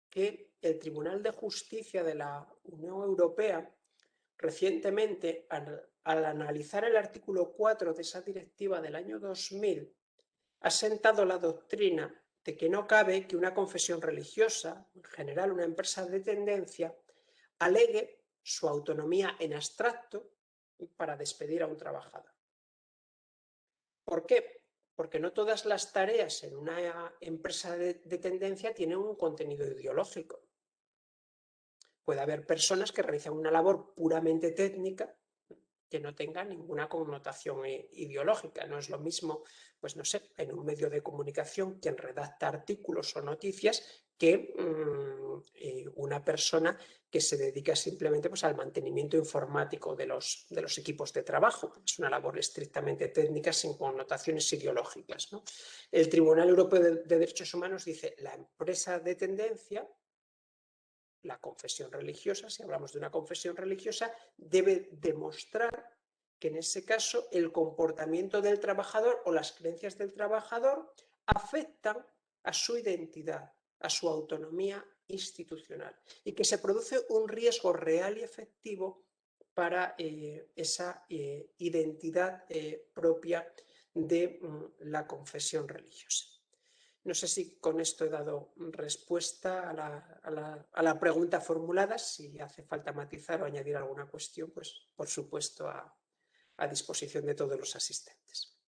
que el Tribunal de Justicia de la Unión Europea recientemente, al analizar el artículo 4 de esa directiva del año 2000, ha sentado la doctrina de que no cabe que una confesión religiosa, en general una empresa de tendencia, alegue su autonomía en abstracto para despedir a un trabajador. ¿Por qué? Porque no todas las tareas en una empresa de tendencia tienen un contenido ideológico. Puede haber personas que realizan una labor puramente técnica que no tenga ninguna connotación ideológica. No es lo mismo, pues no sé, en un medio de comunicación quien redacta artículos o noticias que una persona que se dedica simplemente pues, al mantenimiento informático de los equipos de trabajo. Es una labor estrictamente técnica sin connotaciones ideológicas, ¿no? El Tribunal Europeo de Derechos Humanos dice la empresa de tendencia, la confesión religiosa, si hablamos de una confesión religiosa, debe demostrar que en ese caso el comportamiento del trabajador o las creencias del trabajador afectan a su identidad, a su autonomía institucional y que se produce un riesgo real y efectivo para esa identidad propia de la confesión religiosa. No sé si con esto he dado respuesta a la pregunta formulada. Si hace falta matizar o añadir alguna cuestión, pues por supuesto a disposición de todos los asistentes.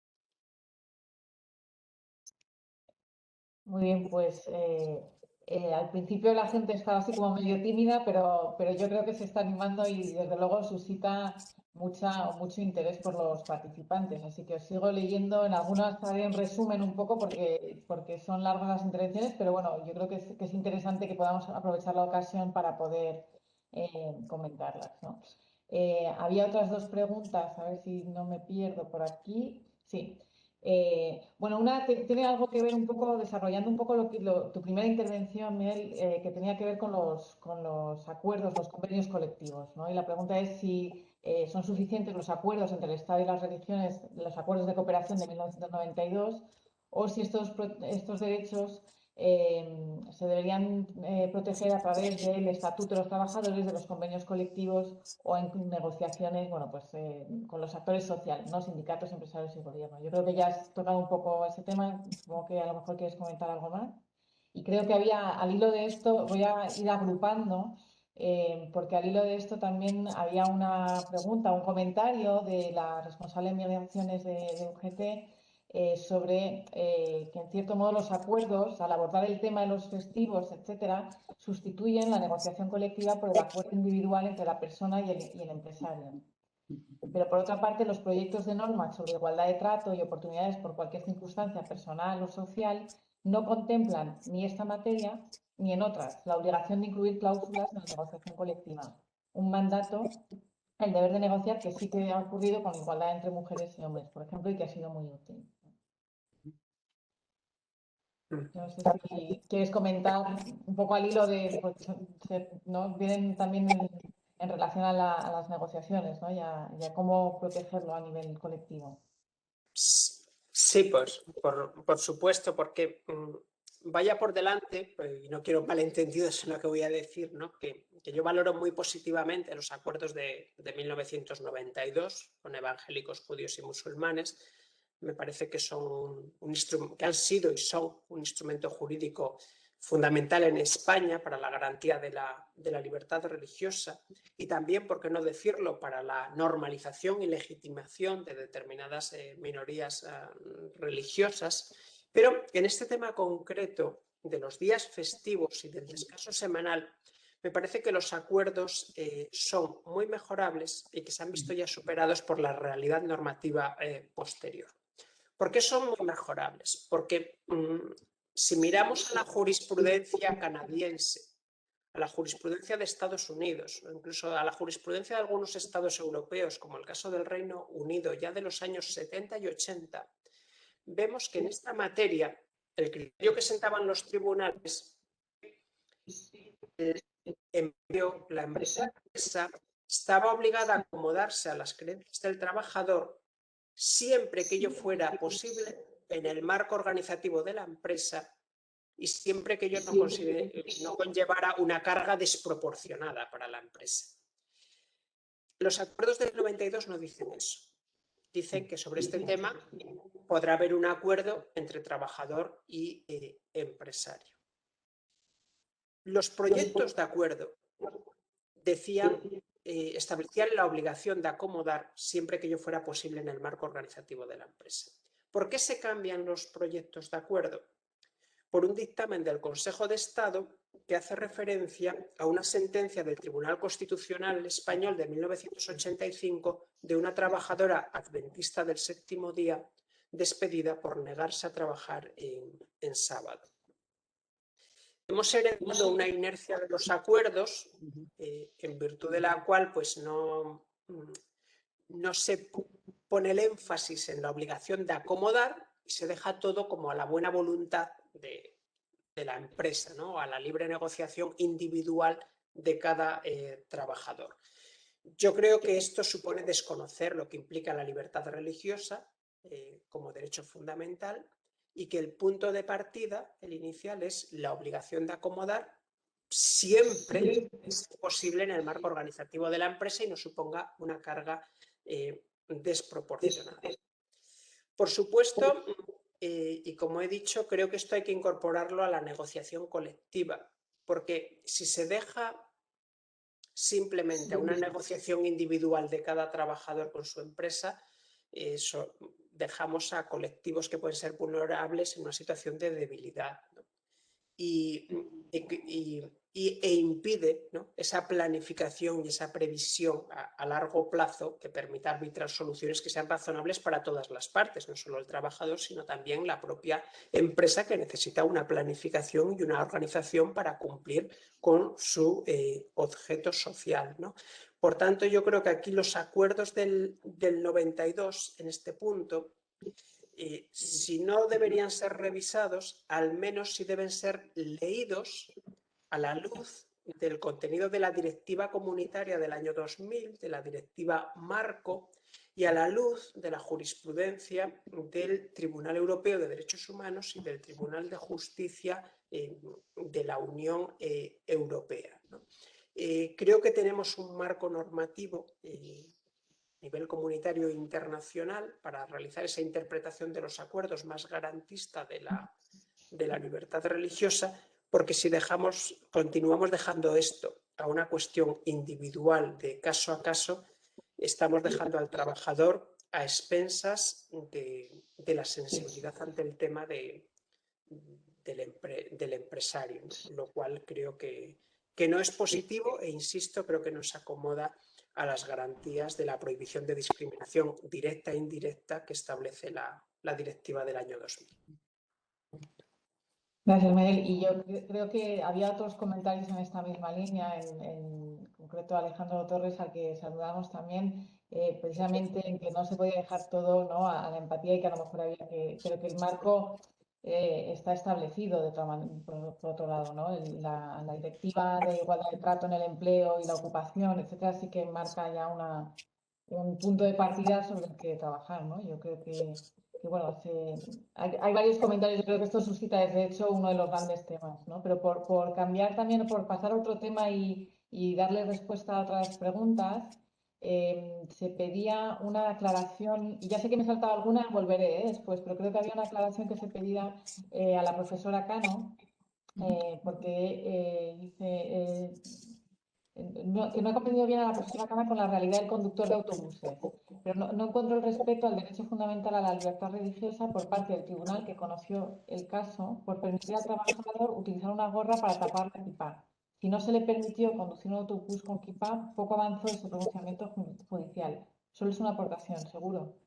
Muy bien, pues al principio la gente estaba así como medio tímida, pero yo creo que se está animando y desde luego suscita mucho interés por los participantes. Así que os sigo leyendo, en algunas haré un resumen un poco porque son largas las intervenciones, pero bueno, yo creo que es interesante que podamos aprovechar la ocasión para poder comentarlas, ¿no? Había otras dos preguntas, a ver si no me pierdo por aquí. Sí. Bueno, una tiene algo que ver un poco, desarrollando un poco tu primera intervención, Miguel, que tenía que ver con los acuerdos, los convenios colectivos, ¿no? Y la pregunta es si son suficientes los acuerdos entre el Estado y las religiones, los acuerdos de cooperación de 1992, o si estos derechos se deberían proteger a través del Estatuto de los Trabajadores, de los convenios colectivos o en negociaciones, bueno, pues con los actores sociales, ¿no? Sindicatos, empresarios y gobierno. Yo creo que ya has tocado un poco ese tema, supongo que a lo mejor quieres comentar algo más. Y creo que al hilo de esto, voy a ir agrupando, porque al hilo de esto también había una pregunta, un comentario de la responsable de migraciones de UGT, sobre que en cierto modo los acuerdos, al abordar el tema de los festivos, etcétera, sustituyen la negociación colectiva por el acuerdo individual entre la persona y el empresario. Pero por otra parte, los proyectos de normas sobre igualdad de trato y oportunidades por cualquier circunstancia personal o social no contemplan ni esta materia ni en otras la obligación de incluir cláusulas en la negociación colectiva. Un mandato, el deber de negociar, que sí que ha ocurrido con la igualdad entre mujeres y hombres, por ejemplo, y que ha sido muy útil. No sé si quieres comentar un poco al hilo de, ¿no? Vienen también en relación a las negociaciones, ¿no? y a cómo protegerlo a nivel colectivo. Sí, pues por supuesto, porque vaya por delante, y no quiero malentendidos en lo que voy a decir, ¿no? que yo valoro muy positivamente los acuerdos de 1992 con evangélicos, judíos y musulmanes. Me parece que son que han sido y son un instrumento jurídico fundamental en España para la garantía de la libertad religiosa y también, por qué no decirlo, para la normalización y legitimación de determinadas minorías religiosas. Pero en este tema concreto de los días festivos y del descanso semanal, me parece que los acuerdos son muy mejorables y que se han visto ya superados por la realidad normativa posterior. ¿Por qué son muy mejorables? Porque si miramos a la jurisprudencia canadiense, a la jurisprudencia de Estados Unidos o incluso a la jurisprudencia de algunos estados europeos, como el caso del Reino Unido, ya de los años 70 y 80, vemos que en esta materia el criterio que sentaban los tribunales, la empresa estaba obligada a acomodarse a las creencias del trabajador siempre que ello fuera posible en el marco organizativo de la empresa y siempre que ello no conllevara una carga desproporcionada para la empresa. Los acuerdos del 92 no dicen eso. Dicen que sobre este tema podrá haber un acuerdo entre trabajador y empresario. Los proyectos de acuerdo establecían la obligación de acomodar siempre que ello fuera posible en el marco organizativo de la empresa. ¿Por qué se cambian los proyectos de acuerdo? Por un dictamen del Consejo de Estado que hace referencia a una sentencia del Tribunal Constitucional Español de 1985 de una trabajadora adventista del séptimo día despedida por negarse a trabajar en sábado. Hemos heredado una inercia de los acuerdos en virtud de la cual pues, no se pone el énfasis en la obligación de acomodar y se deja todo como a la buena voluntad de la empresa, ¿no? A la libre negociación individual de cada trabajador. Yo creo que esto supone desconocer lo que implica la libertad religiosa como derecho fundamental y que el punto de partida, el inicial, es la obligación de acomodar siempre es posible en el marco organizativo de la empresa y no suponga una carga desproporcionada. Por supuesto, y como he dicho, creo que esto hay que incorporarlo a la negociación colectiva, porque si se deja simplemente a una negociación individual de cada trabajador con su empresa, dejamos a colectivos que pueden ser vulnerables en una situación de debilidad, ¿no? E impide, ¿no?, esa planificación y esa previsión a largo plazo que permita arbitrar soluciones que sean razonables para todas las partes, no solo el trabajador, sino también la propia empresa que necesita una planificación y una organización para cumplir con su objeto social, ¿no? Por tanto, yo creo que aquí los acuerdos del 92 en este punto, si no deberían ser revisados, al menos sí deben ser leídos a la luz del contenido de la Directiva Comunitaria del año 2000, de la Directiva Marco, y a la luz de la jurisprudencia del Tribunal Europeo de Derechos Humanos y del Tribunal de Justicia de la Unión Europea, ¿no? Creo que tenemos un marco normativo a nivel comunitario e internacional para realizar esa interpretación de los acuerdos más garantista de la libertad religiosa, porque si continuamos dejando esto a una cuestión individual de caso a caso, estamos dejando al trabajador a expensas de la sensibilidad ante el tema del empresario, ¿no? Lo cual creo que no es positivo e, insisto, creo que no se acomoda a las garantías de la prohibición de discriminación directa e indirecta que establece la directiva del año 2000. Gracias, Miguel. Y yo creo que había otros comentarios en esta misma línea, en concreto Alejandro Torres, al que saludamos también, precisamente en que no se podía dejar todo, ¿no?, a la empatía y que a lo mejor había que, pero que el marco está establecido de otra por otro lado, ¿no? La directiva de igualdad de trato en el empleo y la ocupación, etcétera, sí que marca ya un punto de partida sobre el que trabajar, ¿no? Yo creo que bueno, hay varios comentarios. Yo creo que esto suscita, de hecho, uno de los grandes temas, ¿no? Pero por cambiar también, por pasar a otro tema y darle respuesta a otras preguntas, se pedía una aclaración, y ya sé que me he saltado alguna, volveré después, pero creo que había una aclaración que se pedía a la profesora Cano, porque dice que no ha comprendido bien a la profesora Cano con la realidad del conductor de autobuses. Pero no encuentro el respeto al derecho fundamental a la libertad religiosa por parte del tribunal que conoció el caso por permitir al trabajador utilizar una gorra para tapar la kipá. Si no se le permitió conducir un autobús con kipá, poco avanzó ese pronunciamiento judicial. Solo es una aportación, seguro.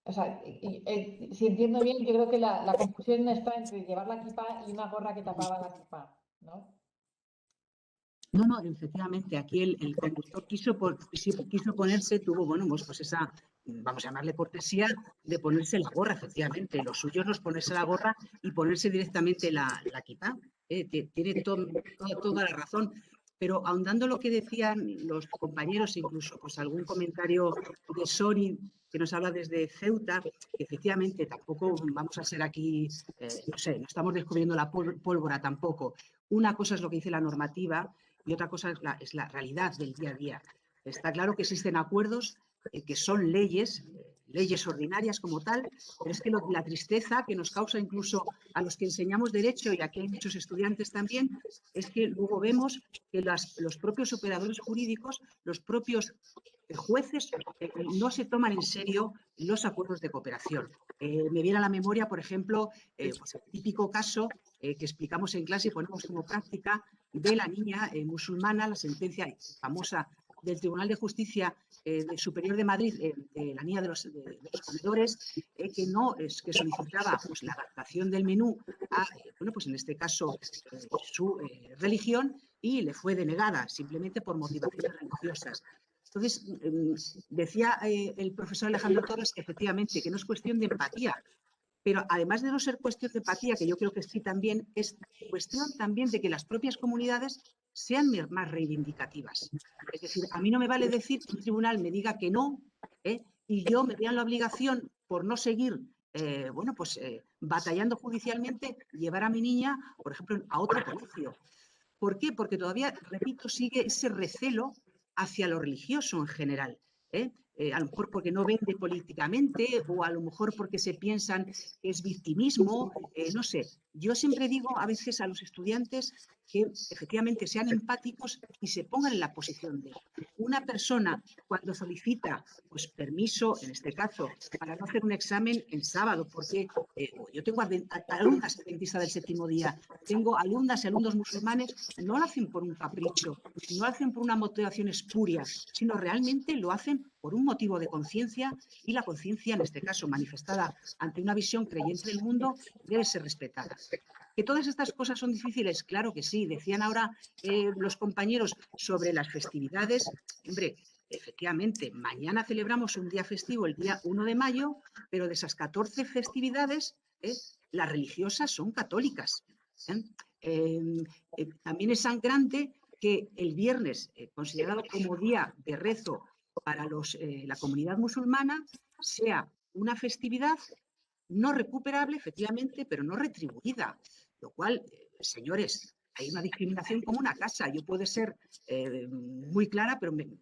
O sea, si entiendo bien, yo creo que la confusión está entre llevar la kipá y una gorra que tapaba la kipá, ¿no? No, efectivamente, aquí el conductor quiso ponerse, tuvo, bueno, pues esa, vamos a llamarle cortesía, de ponerse la gorra, efectivamente. Lo suyo no es ponerse la gorra y ponerse directamente la kipá. Tiene toda la razón. Pero ahondando lo que decían los compañeros, incluso pues algún comentario de Sori, que nos habla desde Ceuta, que efectivamente tampoco vamos a ser aquí, no sé, no estamos descubriendo la pólvora tampoco. Una cosa es lo que dice la normativa y otra cosa es la realidad del día a día. Está claro que existen acuerdos que son leyes ordinarias como tal, pero es que la tristeza que nos causa incluso a los que enseñamos derecho, y aquí hay muchos estudiantes también, es que luego vemos que los propios operadores jurídicos, los propios jueces no se toman en serio los acuerdos de cooperación. Me viene a la memoria, por ejemplo, pues el típico caso que explicamos en clase y ponemos como práctica de la niña musulmana, la sentencia famosa del Tribunal de Justicia Superior de Madrid, de la niña de los comedores, que solicitaba pues, la adaptación del menú a, bueno, pues en este caso, su religión, y le fue denegada simplemente por motivaciones religiosas. Entonces, decía el profesor Alejandro Torres, efectivamente, que no es cuestión de empatía, pero además de no ser cuestión de empatía, que yo creo que sí también, es cuestión también de que las propias comunidades sean más reivindicativas. Es decir, a mí no me vale decir que un tribunal me diga que no, y yo me vea en la obligación, por no seguir bueno, pues, batallando judicialmente, llevar a mi niña, por ejemplo, a otro colegio. ¿Por qué? Porque todavía, repito, sigue ese recelo hacia lo religioso en general. A lo mejor porque no vende políticamente o a lo mejor porque se piensan que es victimismo, no sé. Yo siempre digo a veces a los estudiantes que efectivamente sean empáticos y se pongan en la posición de una persona cuando solicita pues, permiso, en este caso, para no hacer un examen en sábado, porque yo tengo alumnas adventistas del séptimo día, tengo alumnas y alumnos musulmanes, no lo hacen por un capricho, no lo hacen por una motivación espuria, sino realmente lo hacen por un motivo de conciencia, y la conciencia, en este caso manifestada ante una visión creyente del mundo, debe ser respetada. ¿Que todas estas cosas son difíciles? Claro que sí. Decían ahora los compañeros sobre las festividades. Hombre, efectivamente, mañana celebramos un día festivo, el día 1 de mayo, pero de esas 14 festividades, las religiosas son católicas. También es sangrante que el viernes, considerado como día de rezo para la comunidad musulmana, sea una festividad no recuperable, efectivamente, pero no retribuida. Lo cual, señores, hay una discriminación como una casa. Yo puedo ser muy clara, pero bueno,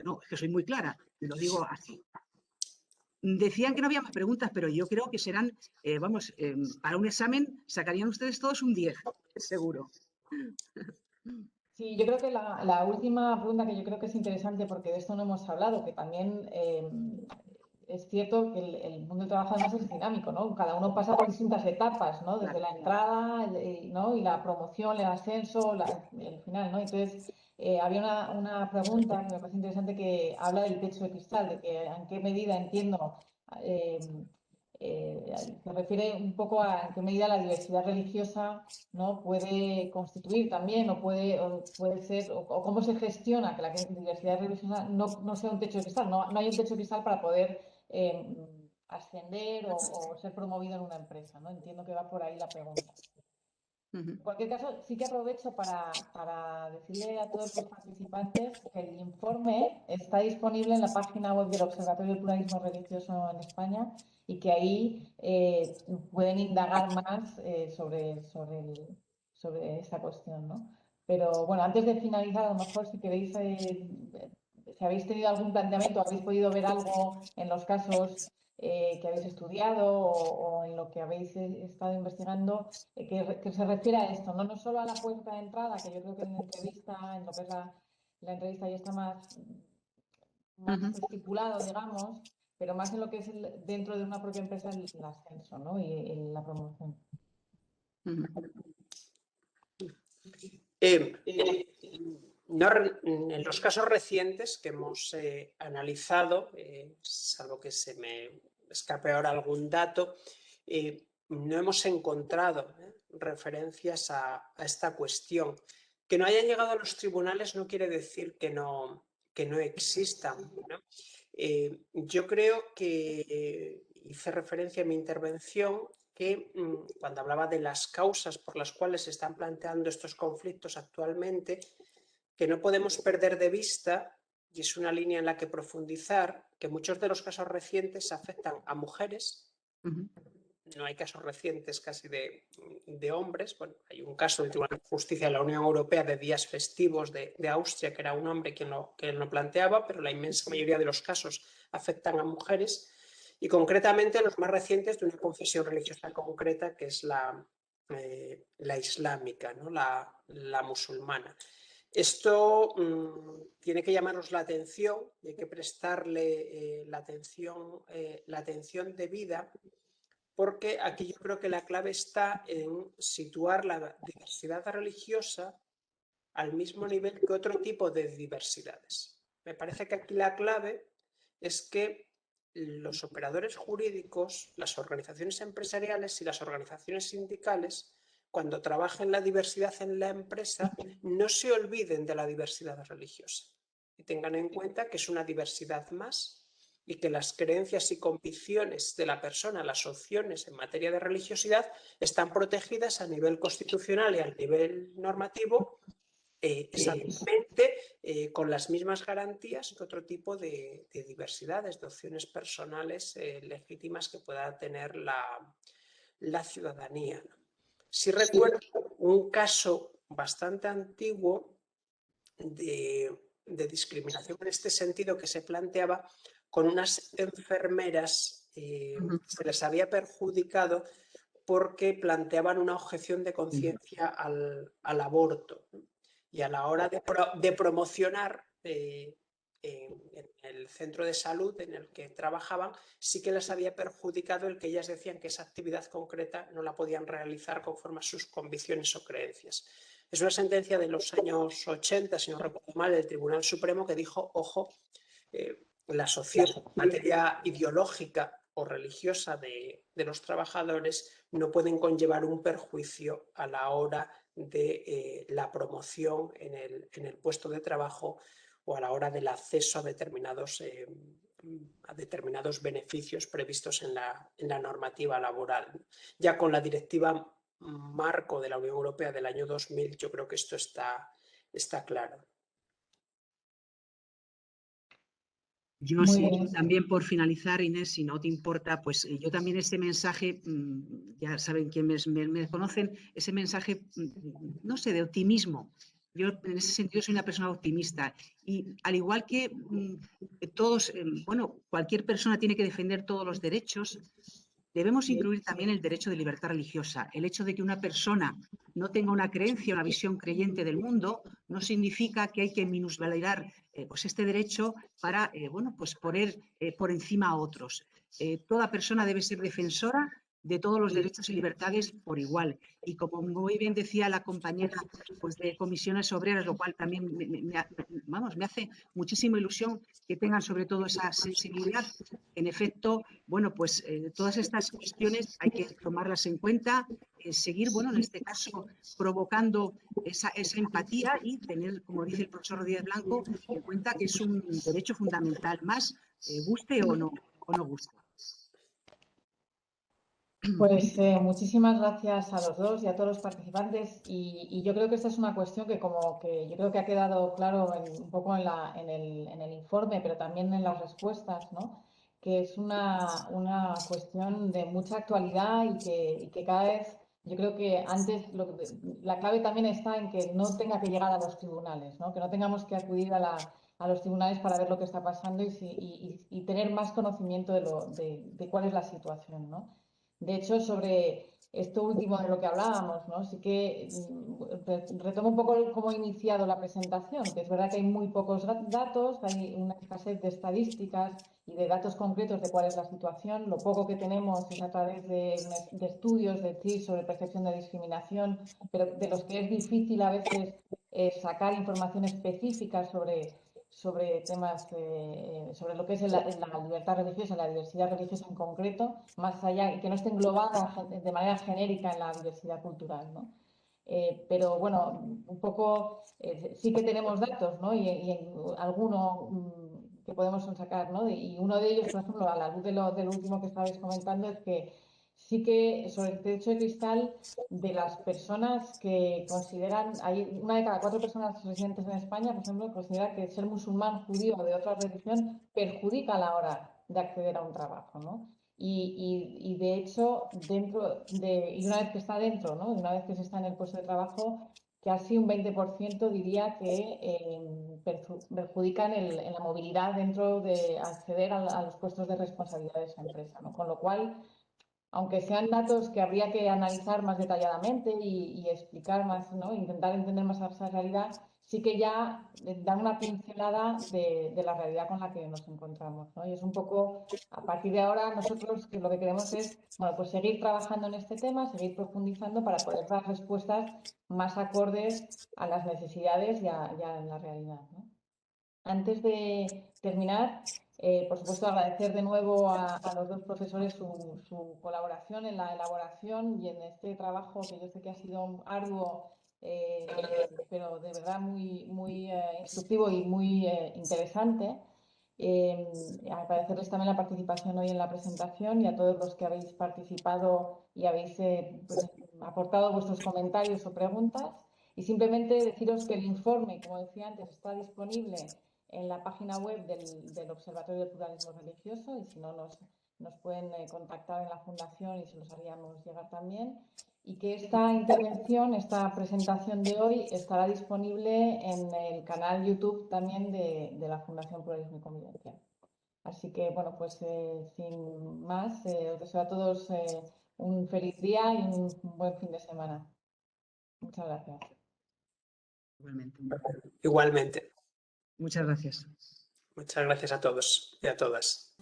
no, es que soy muy clara, lo digo así. Decían que no había más preguntas, pero yo creo que serán, vamos, para un examen sacarían ustedes todos un 10, seguro. Sí, yo creo que la última pregunta que yo creo que es interesante, porque de esto no hemos hablado, que también es cierto que el mundo del trabajo además es dinámico, ¿no? Cada uno pasa por distintas etapas, ¿no? Desde la entrada, ¿no? Y la promoción, el ascenso, el final, ¿no? Entonces, había una pregunta que me parece interesante que habla del techo de cristal, de que en qué medida entiendo, se refiere un poco a en qué medida la diversidad religiosa, ¿no? Puede constituir también o puede ser, o cómo se gestiona que la diversidad religiosa no sea un techo de cristal, no hay un techo de cristal para poder ascender o ser promovido en una empresa, ¿no? Entiendo que va por ahí la pregunta. En cualquier caso, sí que aprovecho para decirle a todos los participantes que el informe está disponible en la página web del Observatorio del Pluralismo Religioso en España y que ahí pueden indagar más sobre esta cuestión, ¿no? Pero bueno, antes de finalizar, a lo mejor si queréis, si habéis tenido algún planteamiento, habéis podido ver algo en los casos que habéis estudiado o en lo que habéis estado investigando, que se refiere a esto, no solo a la puerta de entrada, que yo creo que en la entrevista, en lo que es la entrevista ya está más estipulado, digamos, pero más en lo que es dentro de una propia empresa el ascenso, ¿no? Y la promoción. En los casos recientes que hemos analizado, salvo que se me escape ahora algún dato, no hemos encontrado referencias a esta cuestión. Que no hayan llegado a los tribunales no quiere decir que no existan, ¿no? Yo creo que hice referencia en mi intervención que cuando hablaba de las causas por las cuales se están planteando estos conflictos actualmente, que no podemos perder de vista, y es una línea en la que profundizar, que muchos de los casos recientes afectan a mujeres. No hay casos recientes casi de hombres. Bueno, hay un caso del Tribunal de Justicia de la Unión Europea de días festivos de Austria, que era un hombre quien lo planteaba, pero la inmensa mayoría de los casos afectan a mujeres y concretamente los más recientes de una confesión religiosa concreta que es la islámica, ¿no? la musulmana. Esto tiene que llamarnos la atención y hay que prestarle la atención debida, porque aquí yo creo que la clave está en situar la diversidad religiosa al mismo nivel que otro tipo de diversidades. Me parece que aquí la clave es que los operadores jurídicos, las organizaciones empresariales y las organizaciones sindicales, cuando trabajen la diversidad en la empresa, no se olviden de la diversidad religiosa y tengan en cuenta que es una diversidad más y que las creencias y convicciones de la persona, las opciones en materia de religiosidad, están protegidas a nivel constitucional y a nivel normativo exactamente con las mismas garantías que otro tipo de diversidades, de opciones personales legítimas que pueda tener la ciudadanía, ¿no? Sí recuerdo un caso bastante antiguo de discriminación en este sentido que se planteaba con unas enfermeras, se les había perjudicado porque planteaban una objeción de conciencia al aborto, ¿no? Y a la hora de promocionar en el centro de salud en el que trabajaban, sí que les había perjudicado el que ellas decían que esa actividad concreta no la podían realizar conforme a sus convicciones o creencias. Es una sentencia de los años 80, si no recuerdo mal, del Tribunal Supremo que dijo, ojo, las opciones en materia ideológica o religiosa de los trabajadores no pueden conllevar un perjuicio a la hora de la promoción en el puesto de trabajo o a la hora del acceso a determinados beneficios previstos en la normativa laboral. Ya con la directiva marco de la Unión Europea del año 2000, yo creo que esto está claro. Yo sí, también por finalizar, Inés, si no te importa, pues yo también ese mensaje, ya saben quienes me conocen, ese mensaje, no sé, de optimismo. Yo en ese sentido soy una persona optimista y al igual que todos, bueno, cualquier persona tiene que defender todos los derechos, debemos incluir también el derecho de libertad religiosa. El hecho de que una persona no tenga una creencia, una visión creyente del mundo, no significa que hay que minusvalorar pues este derecho para bueno, pues poner por encima a otros. Toda persona debe ser defensora de todos los derechos y libertades por igual. Y como muy bien decía la compañera pues, de Comisiones Obreras, lo cual también me hace muchísima ilusión que tengan sobre todo esa sensibilidad. En efecto, bueno, pues todas estas cuestiones hay que tomarlas en cuenta, seguir, bueno, en este caso, provocando esa empatía y tener, como dice el profesor Rodríguez Blanco, en cuenta que es un derecho fundamental más, guste o no guste. Pues muchísimas gracias a los dos y a todos los participantes y yo creo que esta es una cuestión que como que yo creo que ha quedado claro un poco en el informe, pero también en las respuestas, ¿no? Que es una cuestión de mucha actualidad y que cada vez, yo creo que antes, la clave también está en que no tenga que llegar a los tribunales, ¿no? Que no tengamos que acudir a los tribunales para ver lo que está pasando y tener más conocimiento de cuál es la situación, ¿no? De hecho, sobre esto último de lo que hablábamos, ¿no? Sí que retomo un poco cómo he iniciado la presentación, que es verdad que hay muy pocos datos, hay una escasez de estadísticas y de datos concretos de cuál es la situación. Lo poco que tenemos es a través de estudios de CIS sobre percepción de discriminación, pero de los que es difícil a veces sacar información específica sobre temas, sobre lo que es la libertad religiosa, la diversidad religiosa en concreto, más allá, y que no esté englobada de manera genérica en la diversidad cultural, ¿no? Pero bueno, un poco sí que tenemos datos, ¿no? Y alguno que podemos sacar, ¿no? Y uno de ellos, por ejemplo, a la luz de lo último que estabais comentando, es que sí que sobre el techo de cristal de las personas que consideran, hay una de cada 4 personas residentes en España, por ejemplo, considera que ser musulmán, judío o de otra religión perjudica a la hora de acceder a un trabajo, ¿no? Y de hecho, y una vez que está dentro, ¿no? Una vez que se está en el puesto de trabajo, casi un 20% diría que perjudican en la movilidad dentro de acceder a los puestos de responsabilidad de esa empresa, ¿no? Con lo cual, aunque sean datos que habría que analizar más detalladamente y explicar más, ¿no? Intentar entender más esa realidad, sí que ya dan una pincelada de la realidad con la que nos encontramos, ¿no? Y es un poco, a partir de ahora, nosotros que lo que queremos es, bueno, pues seguir trabajando en este tema, seguir profundizando para poder dar respuestas más acordes a las necesidades ya en la realidad, ¿no? Antes de terminar, por supuesto, agradecer de nuevo a los dos profesores su colaboración en la elaboración y en este trabajo que yo sé que ha sido arduo, pero de verdad muy instructivo y muy interesante. Agradecerles también la participación hoy en la presentación y a todos los que habéis participado y habéis pues, aportado vuestros comentarios o preguntas. Y simplemente deciros que el informe, como decía antes, está disponible en la página web del Observatorio del Pluralismo Religioso y si no nos pueden contactar en la Fundación y se los haríamos llegar también. Y que esta intervención, esta presentación de hoy estará disponible en el canal YouTube también de la Fundación Pluralismo y Convivencia. Así que, bueno, pues sin más, os deseo a todos un feliz día y un buen fin de semana. Muchas gracias. Igualmente. Igualmente. Muchas gracias. Muchas gracias a todos y a todas.